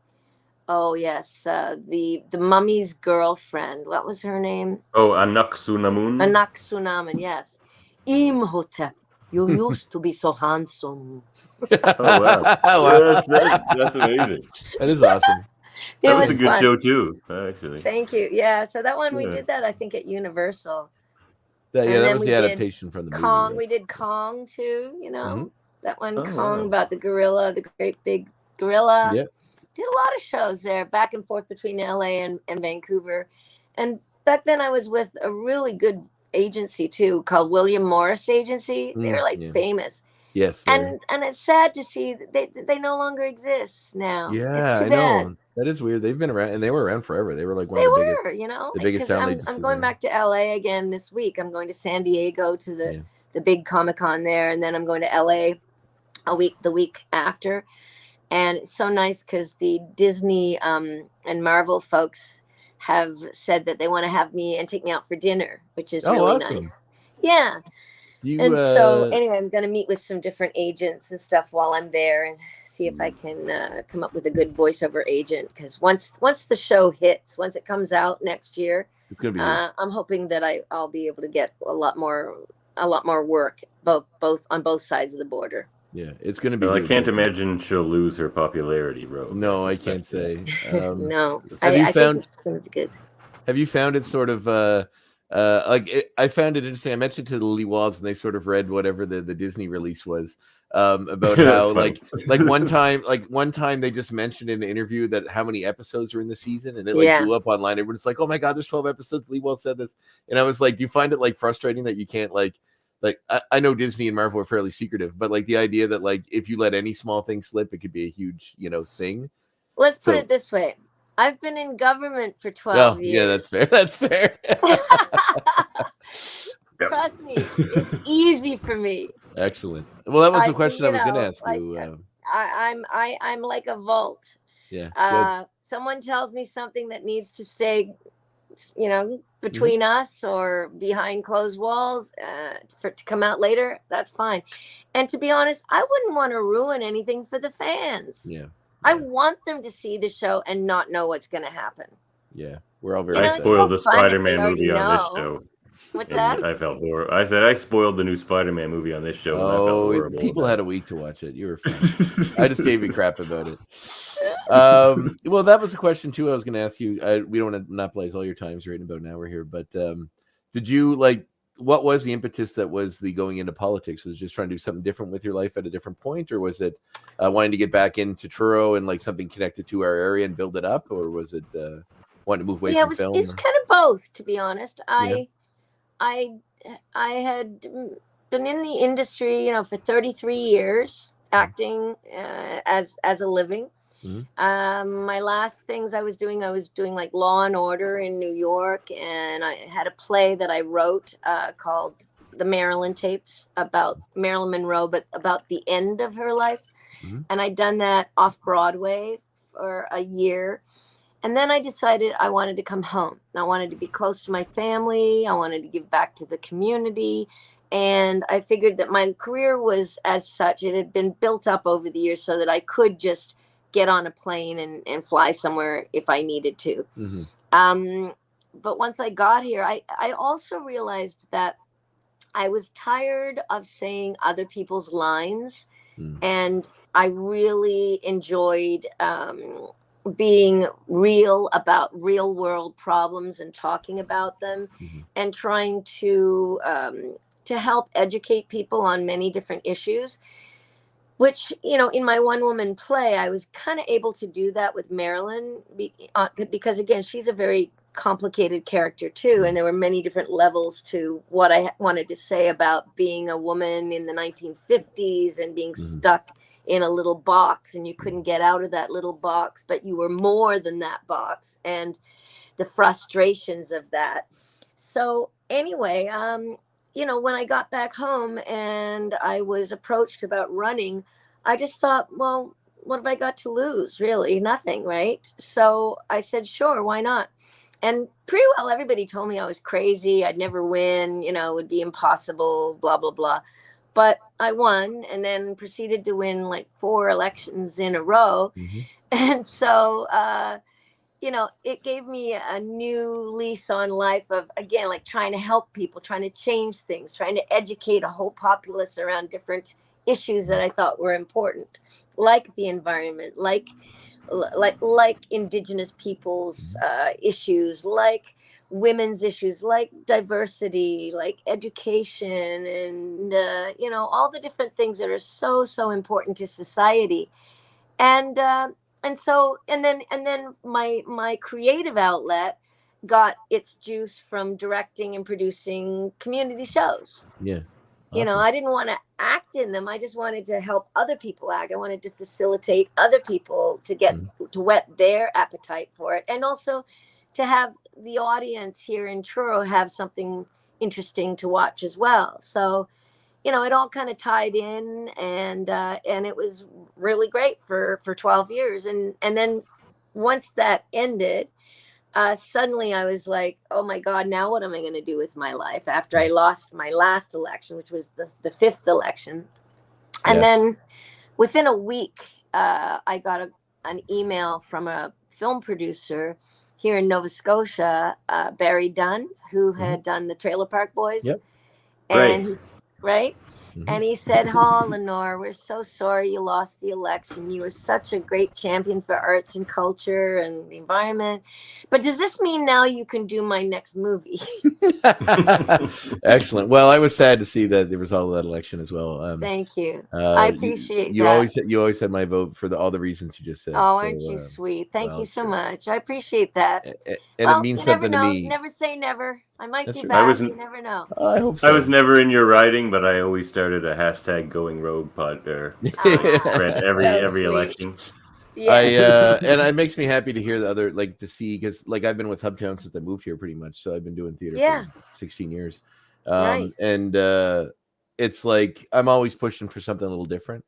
mummy's girlfriend. What was her name? Oh, Anck-su-namun. Anck-su-namun, yes. Imhotep, you used to be so handsome. Oh wow! That's amazing. That is awesome. That was a good show too, actually. Thank you. Yeah, so that one we did that I think at Universal. That was the adaptation from the Kong. movie. We did Kong too. That one, Kong, about the gorilla, the great big gorilla. Yeah. Did a lot of shows there, back and forth between LA and Vancouver. And back then I was with a really good agency too, called William Morris Agency. They were famous. Yes. And it's sad to see that they no longer exist now. Yeah, I know. That is weird. They've been around, and they were around forever. They were like one of the biggest talent agencies. I'm going back to LA again this week. I'm going to San Diego to the big Comic-Con there, and then I'm going to LA the week after. And it's so nice because the Disney and Marvel folks have said that they want to have me and take me out for dinner, which is really nice. Yeah. So anyway, I'm going to meet with some different agents and stuff while I'm there and see if I can come up with a good voiceover agent. Because once the show hits, once it comes out next year, it's gonna be I'm hoping that I'll be able to get a lot more work, both on both sides of the border. Yeah, it's going to be. Well, I can't imagine she'll lose her popularity, Rogue. No, I can't say. No, I think it's going to be good. Have you found it sort of I found it interesting. I mentioned to the Lee Walls, and they sort of read whatever the Disney release was about how like one time they just mentioned in an interview that how many episodes are in the season, and it blew up online. Everyone's like, "Oh my God, there's 12 episodes." Lee Walls said this, and I was like, "Do you find it like frustrating that you can't like I know Disney and Marvel are fairly secretive, but like the idea that like if you let any small thing slip, it could be a huge thing." Let's put it this way. I've been in government for 12 years. Yeah, that's fair. That's fair. Trust me, it's easy for me. Excellent. Well, that was the question I was going to ask you. I'm like a vault. Yeah. Someone tells me something that needs to stay, between us or behind closed walls for it to come out later. That's fine. And to be honest, I wouldn't want to ruin anything for the fans. Yeah. I want them to see the show and not know what's going to happen. Yeah, we're all very. I spoiled the Spider-Man movie on this show. What's that? I felt horrible. I said I spoiled the new Spider-Man movie on this show. And I felt horrible. People had a week to watch it. You were fine. I just gave you crap about it. Well, that was a question too. I was going to ask you. We don't want to monopolize all your times right about an hour here, but did you like? What was the impetus that was the going into politics? Was it just trying to do something different with your life at a different point, or was it wanting to get back into Truro and like something connected to our area and build it up, or was it wanting to move away from film? It's kind of both, to be honest. I had been in the industry, for 33 years, acting as a living. My last things I was doing like Law and Order in New York, and I had a play that I wrote called The Marilyn Tapes about Marilyn Monroe, but about the end of her life. And I'd done that off Broadway for a year. And then I decided I wanted to come home. I wanted to be close to my family. I wanted to give back to the community. And I figured that my career was as such, it had been built up over the years so that I could just get on a plane and fly somewhere if I needed to. But once I got here, I also realized that I was tired of saying other people's lines. And I really enjoyed being real about real world problems and talking about them and trying to help educate people on many different issues, which, in my one woman play, I was kind of able to do that with Marilyn because again, she's a very complicated character too. And there were many different levels to what I wanted to say about being a woman in the 1950s and being stuck in a little box, and you couldn't get out of that little box, but you were more than that box, and the frustrations of that. So anyway, when I got back home and I was approached about running, I just thought, well, what have I got to lose? Really, nothing, right? So I said, sure, why not? And pretty well everybody told me I was crazy. I'd never win, it would be impossible, blah, blah, blah. But I won, and then proceeded to win like 4 elections in a row. And so, it gave me a new lease on life of, again, like trying to help people, trying to change things, trying to educate a whole populace around different issues that I thought were important, like the environment, like Indigenous people's issues, like women's issues, like diversity, like education, and all the different things that are so important to society. And then my creative outlet got its juice from directing and producing community shows. Awesome. I didn't want to act in them. I just wanted to help other people act. I wanted to facilitate other people to get to whet their appetite for it, and also to have the audience here in Truro have something interesting to watch as well. So, it all kind of tied in, and it was really great for 12 years. And then once that ended, suddenly I was like, oh my God, now what am I going to do with my life after I lost my last election, which was the 5th election. And then within a week, I got an email from a film producer here in Nova Scotia, Barry Dunn, who had done the Trailer Park Boys. And he's right. And he said, "Oh, Lenore, we're so sorry you lost the election. You were such a great champion for arts and culture and the environment. But does this mean now you can do my next movie?" Excellent. Well, I was sad to see that the result of that election as well. Thank you. I appreciate you that. You always had my vote for all the reasons you just said. Oh, aren't you sweet? Thank you so much. I appreciate that. And it means something to me. Never say never. I might be back. You never know. I hope so. I was never in your riding, but I always started a hashtag Going Rogue pod thread every election. Yeah. And it makes me happy to hear the other, like, to see, because like I've been with Hubtown since I moved here pretty much, so I've been doing theater for 16 years. Nice. And it's like I'm always pushing for something a little different.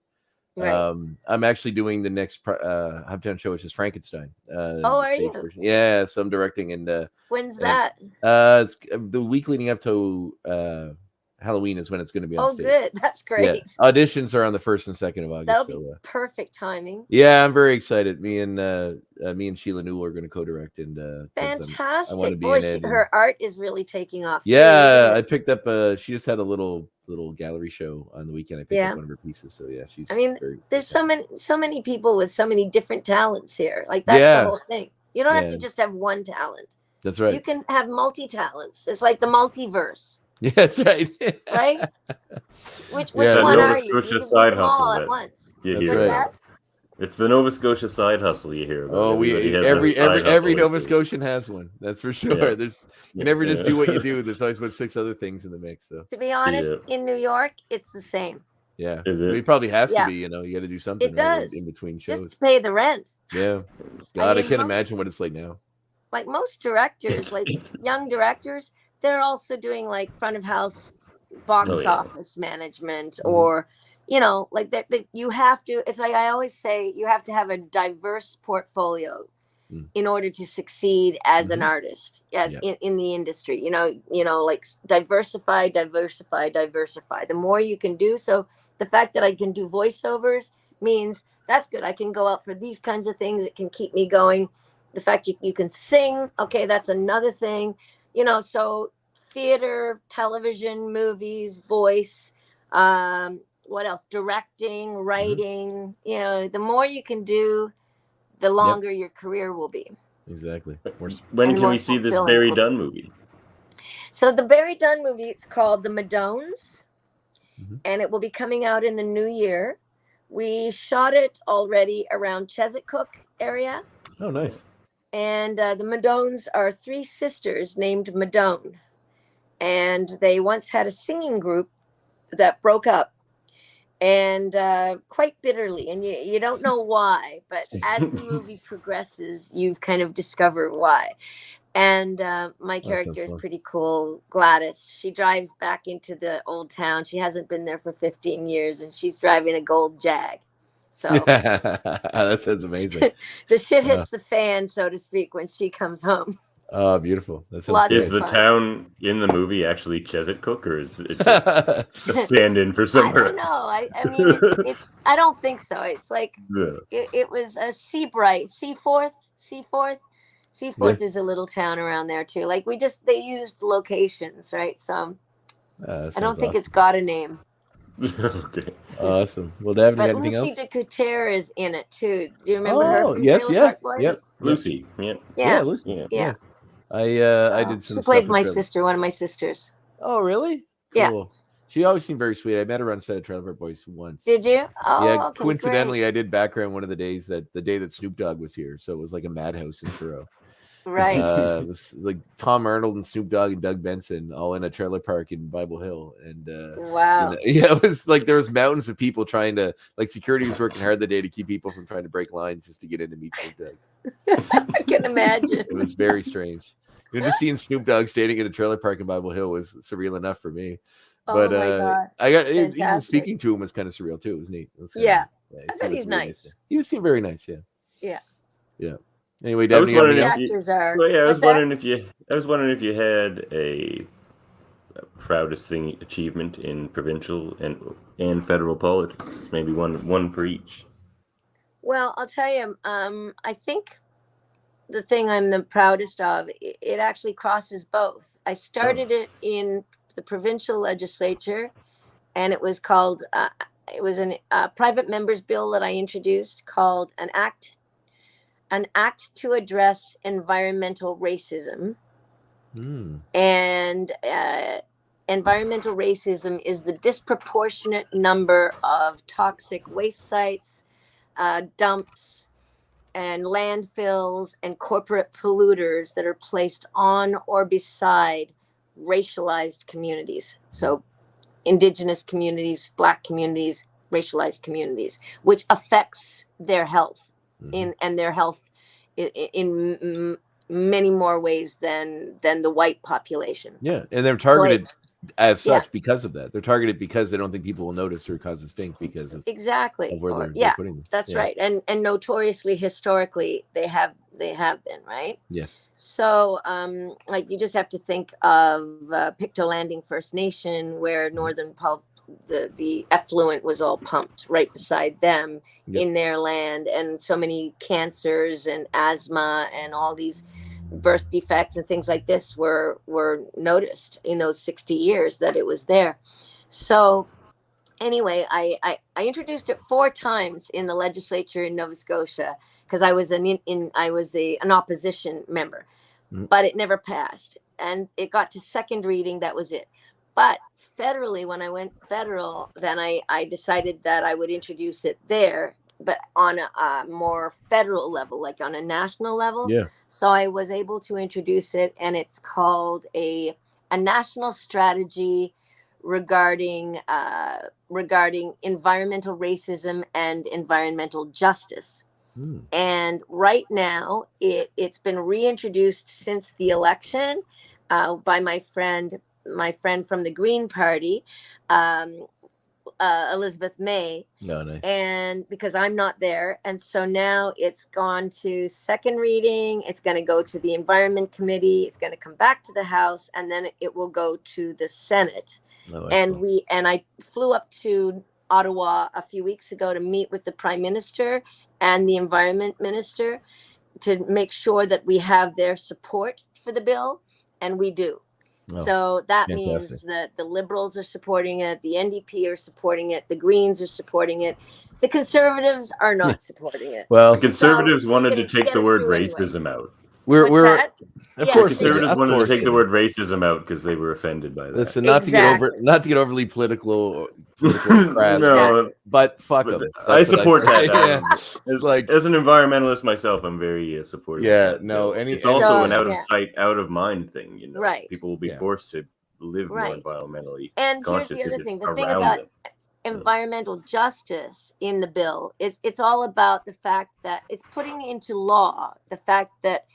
Right. I'm actually doing the next Hubtown show, which is Frankenstein. Are you? Version. Yeah, so I'm directing. And when's that? It's the week leading up to Halloween is when it's going to be on stage. Oh, good. That's great. Yeah. Auditions are on the 1st and 2nd of August. That'll be perfect timing. Yeah, I'm very excited. Me and Sheila Newell are going to co-direct, and fantastic. I want to be Boy, in it. her art is really taking off. Yeah, I picked up. She just had a little gallery show on the weekend. I picked up one of her pieces. So yeah, she's. I mean, there's so many people with so many different talents here. Like that's the whole thing. You don't have to just have one talent. That's right. You can have multi-talents. It's like the multiverse. Yeah, that's right. Right? Which one are you? You can do them all at once. You hear that? It's the Nova Scotia side hustle you hear about. Every Nova Scotian has one. That's for sure. Yeah. You never just do what you do. There's always about 6 other things in the mix. So to be honest, in New York, it's the same. Yeah, is it? It probably has to be. You got to do something. It does in between shows just to pay the rent. Yeah, God, I can't imagine what it's like now. Like most directors, like young directors, they're also doing like front of house box office management, or like that you have to. It's like I always say, you have to have a diverse portfolio in order to succeed as an artist, in the industry. Like diversify. The more you can do, so the fact that I can do voiceovers means that's good. I can go out for these kinds of things. It can keep me going. The fact you can sing, okay, that's another thing. So theater, television, movies, voice, what else? Directing, writing. The more you can do, the longer your career will be. Exactly. When can we see this Barry Dunn movie? So the Barry Dunn movie, it's called The Madones, and it will be coming out in the new year. We shot it already around Chesapeake area. Oh, nice. And the Madones are 3 sisters named Madone. And they once had a singing group that broke up, and quite bitterly. And you don't know why, but as the movie progresses, you've kind of discovered why. And my character is pretty cool, Gladys. She drives back into the old town. She hasn't been there for 15 years, and she's driving a gold Jag. So that sounds amazing. The shit hits the fan, so to speak, when she comes home. Oh, beautiful. That sounds is the town in the movie actually Chesapeake, or is it just a stand-in for somewhere? I don't know. I mean, it's I don't think so. It's like it was a Seabright, Seaforth is a little town around there too. Like they used locations, right? So I don't think it's got a name. Okay. Awesome. Well, David, but anything Lucy else? DeCoutere is in it too. Do you remember her? From Yes, Trailer Park Boys? Yep. Lucy. Yeah. Lucy. Yeah. I did some. She plays my sister, one of my sisters. Oh, really? Yeah. Cool. She always seemed very sweet. I met her on set of Trailer Park Boys once. Did you? Oh, yeah. okay, Coincidentally, great. I did background one of the day that Snoop Dogg was here, so it was like a madhouse in Toronto. Right. It was like Tom Arnold and Snoop Dogg and Doug Benson all in a trailer park in Bible Hill, and wow. It was like there was mountains of people trying to, like, security was working hard the day to keep people from trying to break lines just to get in to meet Snoop Dogg. I can imagine. It was very strange. Just seeing Snoop Dogg standing in a trailer park in Bible Hill was surreal enough for me. But my God. I got even speaking to him was kind of surreal too. It was neat. I bet he's nice. He seemed very nice. Yeah. Anyway, I was wondering if you had a proudest achievement in provincial and federal politics. Maybe one for each. Well, I'll tell you. I think the thing I'm the proudest of, it actually crosses both. I started it in the provincial legislature, and it was called. It was a private members bill that I introduced called an act to address environmental racism. And environmental racism is the disproportionate number of toxic waste sites, dumps, and landfills and corporate polluters that are placed on or beside racialized communities. So indigenous communities, Black communities, racialized communities, which affects their health in many more ways than the white population. Yeah, and they're targeted as such because of that. They're targeted because they don't think people will notice or cause a stink because of exactly of where they're putting them. That's right. And notoriously, historically, they have been, right? Yes. So like you just have to think of Pictou Landing First Nation, where northern the effluent was all pumped right beside them in their land, and so many cancers and asthma and all these birth defects and things like this were noticed in those 60 years that it was there. So anyway, I introduced it 4 times in the legislature in Nova Scotia because I was an opposition member, but it never passed, and it got to second reading. That was it. But federally, when I went federal, then I decided that I would introduce it there, but on a more federal level, like on a national level. Yeah. So I was able to introduce it, and it's called a national strategy regarding environmental racism and environmental justice. And right now, it's been reintroduced since the election by my friend from the Green Party, Elizabeth May. Nice. And because I'm not there, and so now it's gone to second reading. It's going to go to the Environment Committee. It's going to come back to the House, and then it will go to the Senate. And I flew up to Ottawa a few weeks ago to meet with the Prime Minister and the Environment Minister to make sure that we have their support for the bill, and we do. So that means that the Liberals are supporting it, the NDP are supporting it, the Greens are supporting it. The Conservatives are not supporting it. Well, the Conservatives wanted to take the word racism out. Of course, Conservatives wanted to take the word racism out because they were offended by that. Listen, not to get overly political crass, but fuck them. I support that. As an environmentalist myself, I'm very supportive. Yeah, no, it's also an out of sight, out of mind thing. You know, right? People will be forced to live more environmentally and conscious. Here's the other thing: the thing about environmental justice in the bill is it's all about the fact that it's putting into law the fact that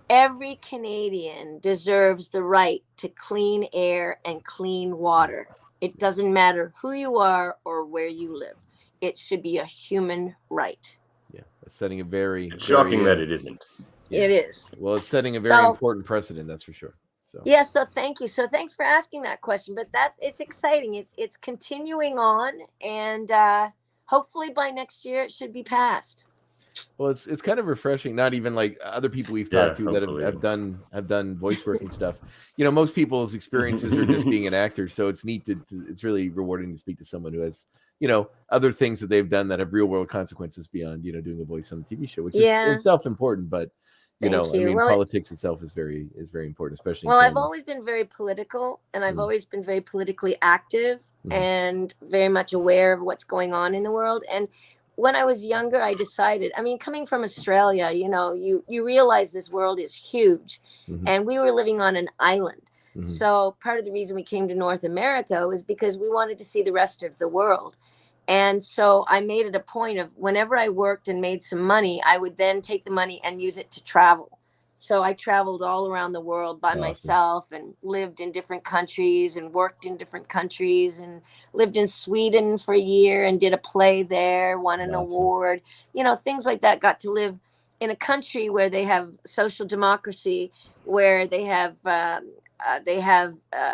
every Canadian deserves the right to clean air and clean water. It doesn't matter who you are or where you live. It should be a human right. Yeah, it's setting a very shocking that it isn't. Yeah. It is. Well, it's setting a very important precedent, that's for sure. So so thank you. So thanks for asking that question. But it's exciting. It's continuing on, and hopefully by next year it should be passed. Well, it's kind of refreshing. Not even like other people we've talked to that have done voice work and stuff. You know, most people's experiences are just being an actor, so it's neat it's really rewarding to speak to someone who has, you know, other things that they've done that have real world consequences beyond, you know, doing a voice on a TV show, which is itself important, but I mean, politics itself is very important, especially. Well, I've always been very political, and I've always been very politically active and very much aware of what's going on in the world. And when I was younger, I decided, I mean, coming from Australia, you know, you realize this world is huge, and we were living on an island. So part of the reason we came to North America was because we wanted to see the rest of the world. And so I made it a point of whenever I worked and made some money, I would then take the money and use it to travel. So I traveled all around the world by myself and lived in different countries and worked in different countries and lived in Sweden for a year and did a play there, won an award, you know, things like that. Got to live in a country where they have social democracy, where they have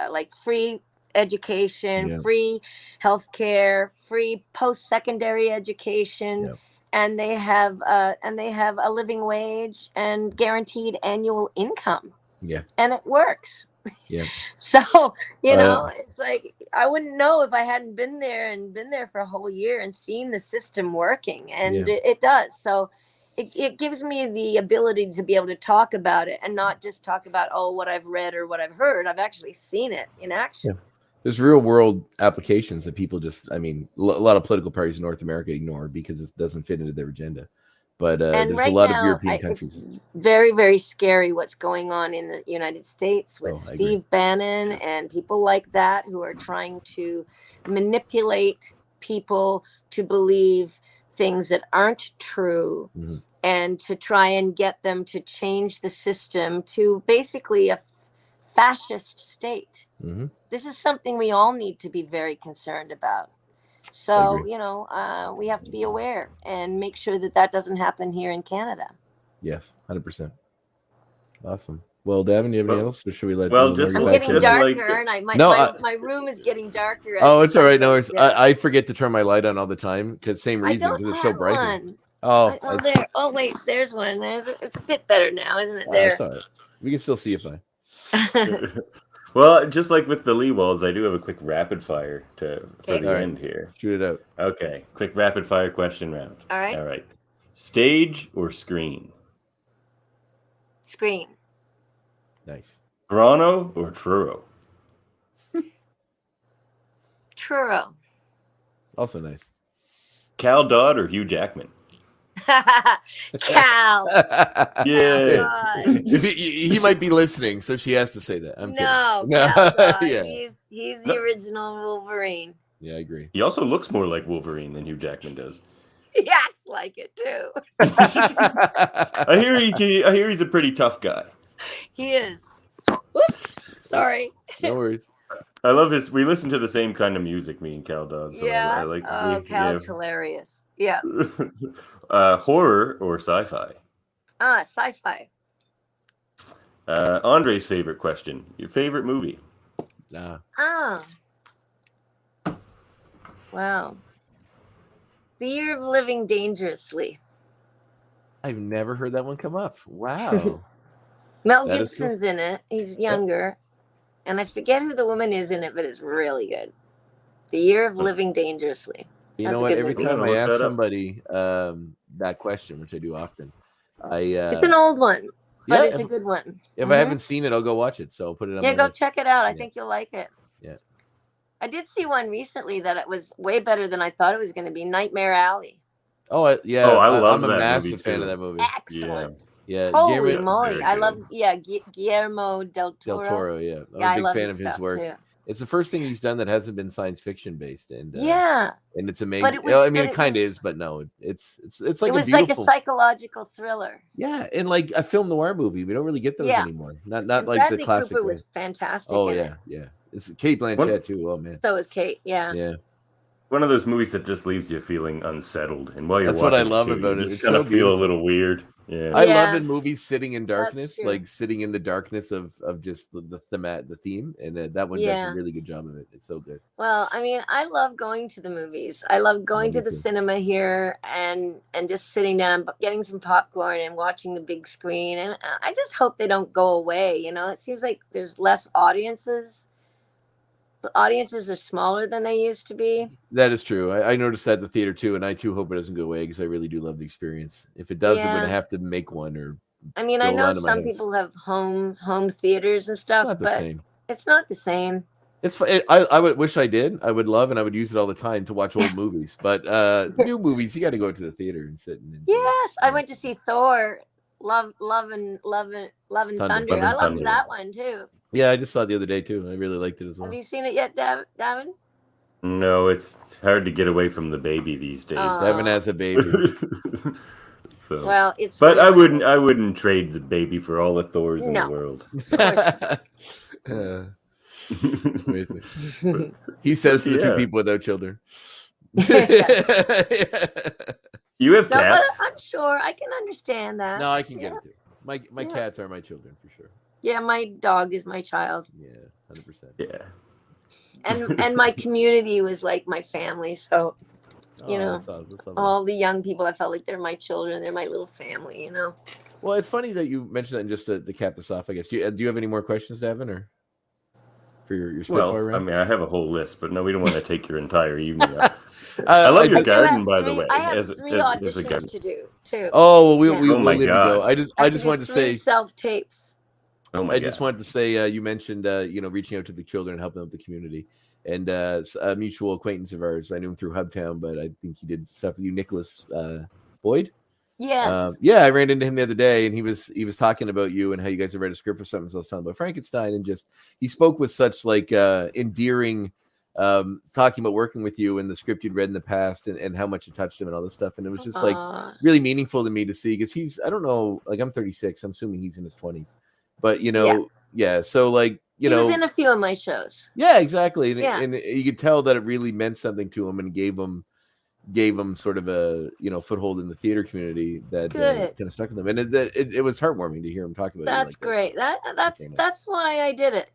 like free education, free healthcare, free post-secondary education, and they have a living wage and guaranteed annual income. Yeah, and it works. Yeah. So, it's like I wouldn't know if I hadn't been there for a whole year and seen the system working, and it does. So it gives me the ability to be able to talk about it and not just talk about, what I've read or what I've heard. I've actually seen it in action. Yeah. There's real world applications that people just, a lot of political parties in North America ignore because it doesn't fit into their agenda. But there's a lot of European countries. It's very, very scary what's going on in the United States with Steve Bannon and people like that who are trying to manipulate people to believe things that aren't true, and to try and get them to change the system to basically a fascist state. This is something we all need to be very concerned about. So, we have to be aware and make sure that doesn't happen here in Canada. Yes, 100%. Awesome. Well, Davin, do you have anything else, or should we let? Well, I'm getting darker, aren't I? My room is getting darker. Oh, it's all right. No, I forget to turn my light on all the time because same reason, because it's so bright. Oh, there. Oh, wait, there's one. It's a bit better now, isn't it? There. That's all right. We can still see it fine. Well, just like with the Lee Walls, I do have a quick rapid fire for the end here. Shoot it out. Okay, quick rapid fire question round. All right. All right. Stage or screen? Screen. Nice. Grano or Truro? Truro. Also nice. Cal Dodd or Hugh Jackman? Cal. Yeah. If he might be listening, so she has to say that. No, yeah. He's the original Wolverine. Yeah, I agree. He also looks more like Wolverine than Hugh Jackman does. He acts like it too. I hear he's a pretty tough guy. He is. Whoops. Sorry. No worries. I love we listen to the same kind of music, me and Cal does. So yeah. I like. Cal's hilarious. Yeah. Horror or sci-fi? Sci-fi. Andre's favorite question. Your favorite movie? Wow. The Year of Living Dangerously. I've never heard that one come up. Wow. Mel Gibson's in it. He's younger. And I forget who the woman is in it, but it's really good. The Year of Living Dangerously. You know what? Every time I ask somebody that question, which I do often, it's an old one, but it's a good one. If I haven't seen it, I'll go watch it. So I'll put it on. Yeah, go check it out. I think you'll like it. Yeah. I did see one recently that it was way better than I thought it was going to be. Nightmare Alley. Oh, yeah. Oh, I love that movie. I'm a massive fan of that movie. Excellent. Yeah. Holy moly. I love, Guillermo del Toro. Del Toro, yeah. I'm a big fan of his work. Too. It's the first thing he's done that hasn't been science fiction based, and and it's amazing. It kind of is, but no, it's like it was like a psychological thriller. Yeah, and like a film noir movie. We don't really get those anymore. Not and like Bradley the classic. Cooper was fantastic. Oh yeah. It's Kate Blanchett too. Oh man. So is Kate. Yeah. Yeah. One of those movies that just leaves you feeling unsettled, and while you're watching, what I love about it. It's kind of feel a little weird. Yeah. I love in movies sitting in darkness, like sitting in the darkness of just the theme, and that one does a really good job of it. It's so good. Well, I mean, I love going to the movies. I love going to the cinema here and just sitting down, getting some popcorn and watching the big screen. And I just hope they don't go away. You know, it seems like there's less audiences. The audiences are smaller than they used to be. That is true. I noticed that at the theater too, and I too hope it doesn't go away because I really do love the experience. If it does, I'm going to have to make one. Or I mean, I know some people have home theaters and stuff, but it's not the same. It's I would wish I did. I would love, and I would use it all the time to watch old movies. But new movies, you got to go to the theater and sit and. Yes, I went to see Thor, Love and Thunder. I loved that one too. Yeah, I just saw it the other day too. I really liked it as well. Have you seen it yet, Davin? No, it's hard to get away from the baby these days. Davin has a baby. So. Well, it's. But really I wouldn't trade the baby for all the Thors in the world. He says to the two people without children. You have cats? But I'm sure I can understand that. No, I can get it too. My cats are my children for sure. Yeah, my dog is my child. Yeah, 100%. Yeah. And my community was like my family, so that's all the young people, I felt like they're my children, they're my little family, Well, it's funny that you mentioned that, and just to cap this off, I guess. Do you have any more questions, Davin, or? for your Spitfire round? I mean, I have a whole list, but no, we don't want to take your entire evening up. I love your garden, by the way. I have 3 auditions to do too. Oh, well, we'll leave you go. I just wanted to say self tapes. Oh my God. Just wanted to say you mentioned reaching out to the children and helping out the community, and a mutual acquaintance of ours. I knew him through Hubtown, but I think he did stuff with you, Nicholas Boyd. Yes. I ran into him the other day, and he was talking about you and how you guys have read a script for something. So I was telling about Frankenstein, and just he spoke with such like endearing, talking about working with you and the script you'd read in the past, and how much it touched him and all this stuff. And it was just like really meaningful to me to see, because he's, I don't know, like I'm 36, I'm assuming he's in his 20s, but so like he was in a few of my shows. Yeah, exactly. And you could tell that it really meant something to him and gave him sort of a foothold in the theater community that kind of stuck with him, and it was heartwarming to hear him talk about it. That's great. That's why I did it.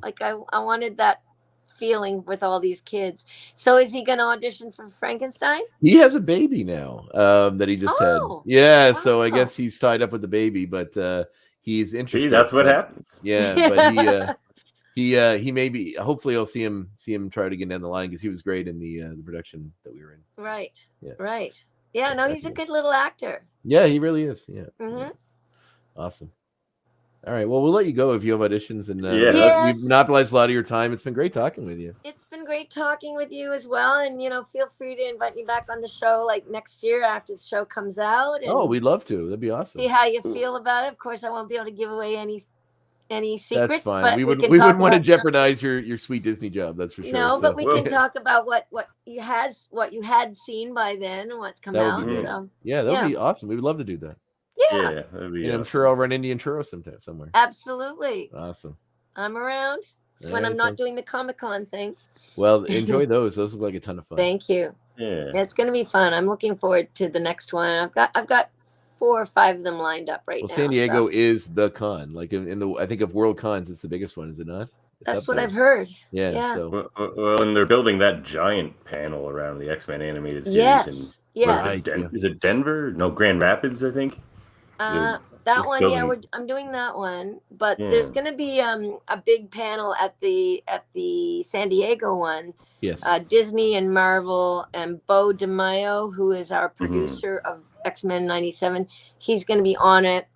Like I wanted that feeling with all these kids. So is he going to audition for Frankenstein? He has a baby now that he just had. Yeah, so I guess he's tied up with the baby, but he's interested. See, that's what happens. Yeah, but he may be. Hopefully, I'll see him try to get down the line, because he was great in the production that we were in. Right. Yeah. Right. Yeah. No, he's a good little actor. Yeah, he really is. Yeah. Mm-hmm. Yeah. Awesome. All right. Well, we'll let you go if you have auditions, and you've monopolized a lot of your time. It's been great talking with you. It's been great talking with you as well, and feel free to invite me back on the show like next year after the show comes out. And we'd love to. That'd be awesome. See how you feel about it. Of course, I won't be able to give away any secrets. That's fine. But we wouldn't want to jeopardize your sweet Disney job. That's for sure. No, but we can talk about what you had seen by then and what's come out. So that would be awesome. We would love to do that. Yeah, that'd be I'm sure I'll run into you in churros somewhere. Absolutely. Awesome. I'm around. It's when I'm not doing the Comic-Con thing. Well, enjoy those. Those look like a ton of fun. Thank you. Yeah, it's going to be fun. I'm looking forward to the next one. I've got 4 or 5 of them lined up right now. Well, San Diego is the con. Like in the, I think of World Cons, it's the biggest one, is it not? That's what I've heard. Yeah. So well, and they're building that giant panel around the X-Men animated series. Yes. Is it Denver? No, Grand Rapids, I think. That one, I'm doing that one, but there's going to be a big panel at the San Diego one. Yes. Disney and Marvel and Bo DeMaio, who is our producer of X-Men 97, he's going to be on it.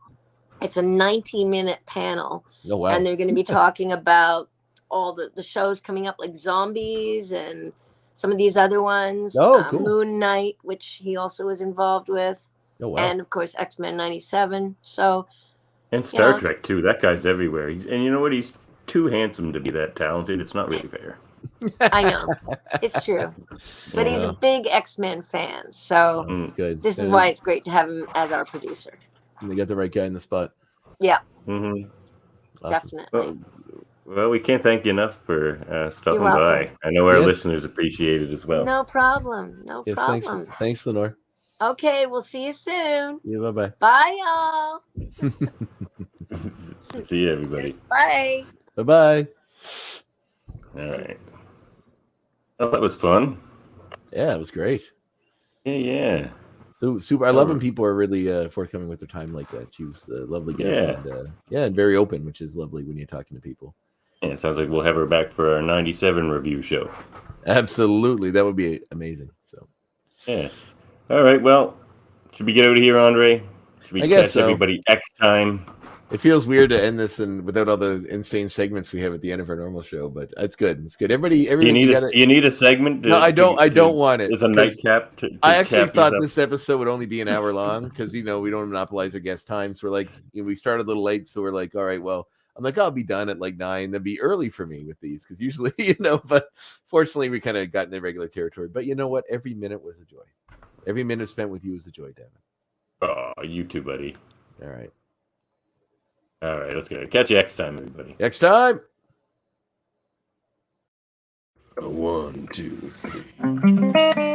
It's a 90-minute panel. Oh, wow. And they're going to be talking about all the shows coming up, like Zombies and some of these other ones. Oh, cool. Moon Knight, which he also was involved with. Oh, wow. And of course, X-Men 97. So, and Star Trek too. That guy's everywhere. And you know what? He's too handsome to be that talented. It's not really fair. I know, it's true, but he's a big X-Men fan. So good. This is why it's great to have him as our producer. And they got the right guy in the spot. Yeah. Awesome. Definitely. Well, we can't thank you enough for stopping by. I know our listeners appreciate it as well. No problem. No problem. Thanks, Lenore. Okay, we'll see you soon. Yeah, bye-bye. Bye, y'all. See you, everybody. Bye. Bye-bye. All right. Oh, that was fun. Yeah, it was great. Yeah. So super. I love when people are really forthcoming with their time like that. She was a lovely guest. And very open, which is lovely when you're talking to people. Yeah, it sounds like we'll have her back for our 97 review show. Absolutely. That would be amazing. So. Yeah. All right, well, should we get out of here, Andre? Should we catch everybody X time? It feels weird to end this without all the insane segments we have at the end of our normal show, but it's good. It's good. Everybody, you need a segment? No, I don't want it. As a nightcap. I actually thought this episode would only be an hour long because we don't monopolize our guest time. So we're like, we started a little late, so we're like, all right, well, I'm like, I'll be done at like 9. That'd be early for me with these because usually, but fortunately, we kind of got in the regular territory. But you know what? Every minute was a joy. Every minute spent with you is a joy, Devin. Oh, you too, buddy. All right. Let's go. Catch you next time, everybody. Next time. 1, 2, 3.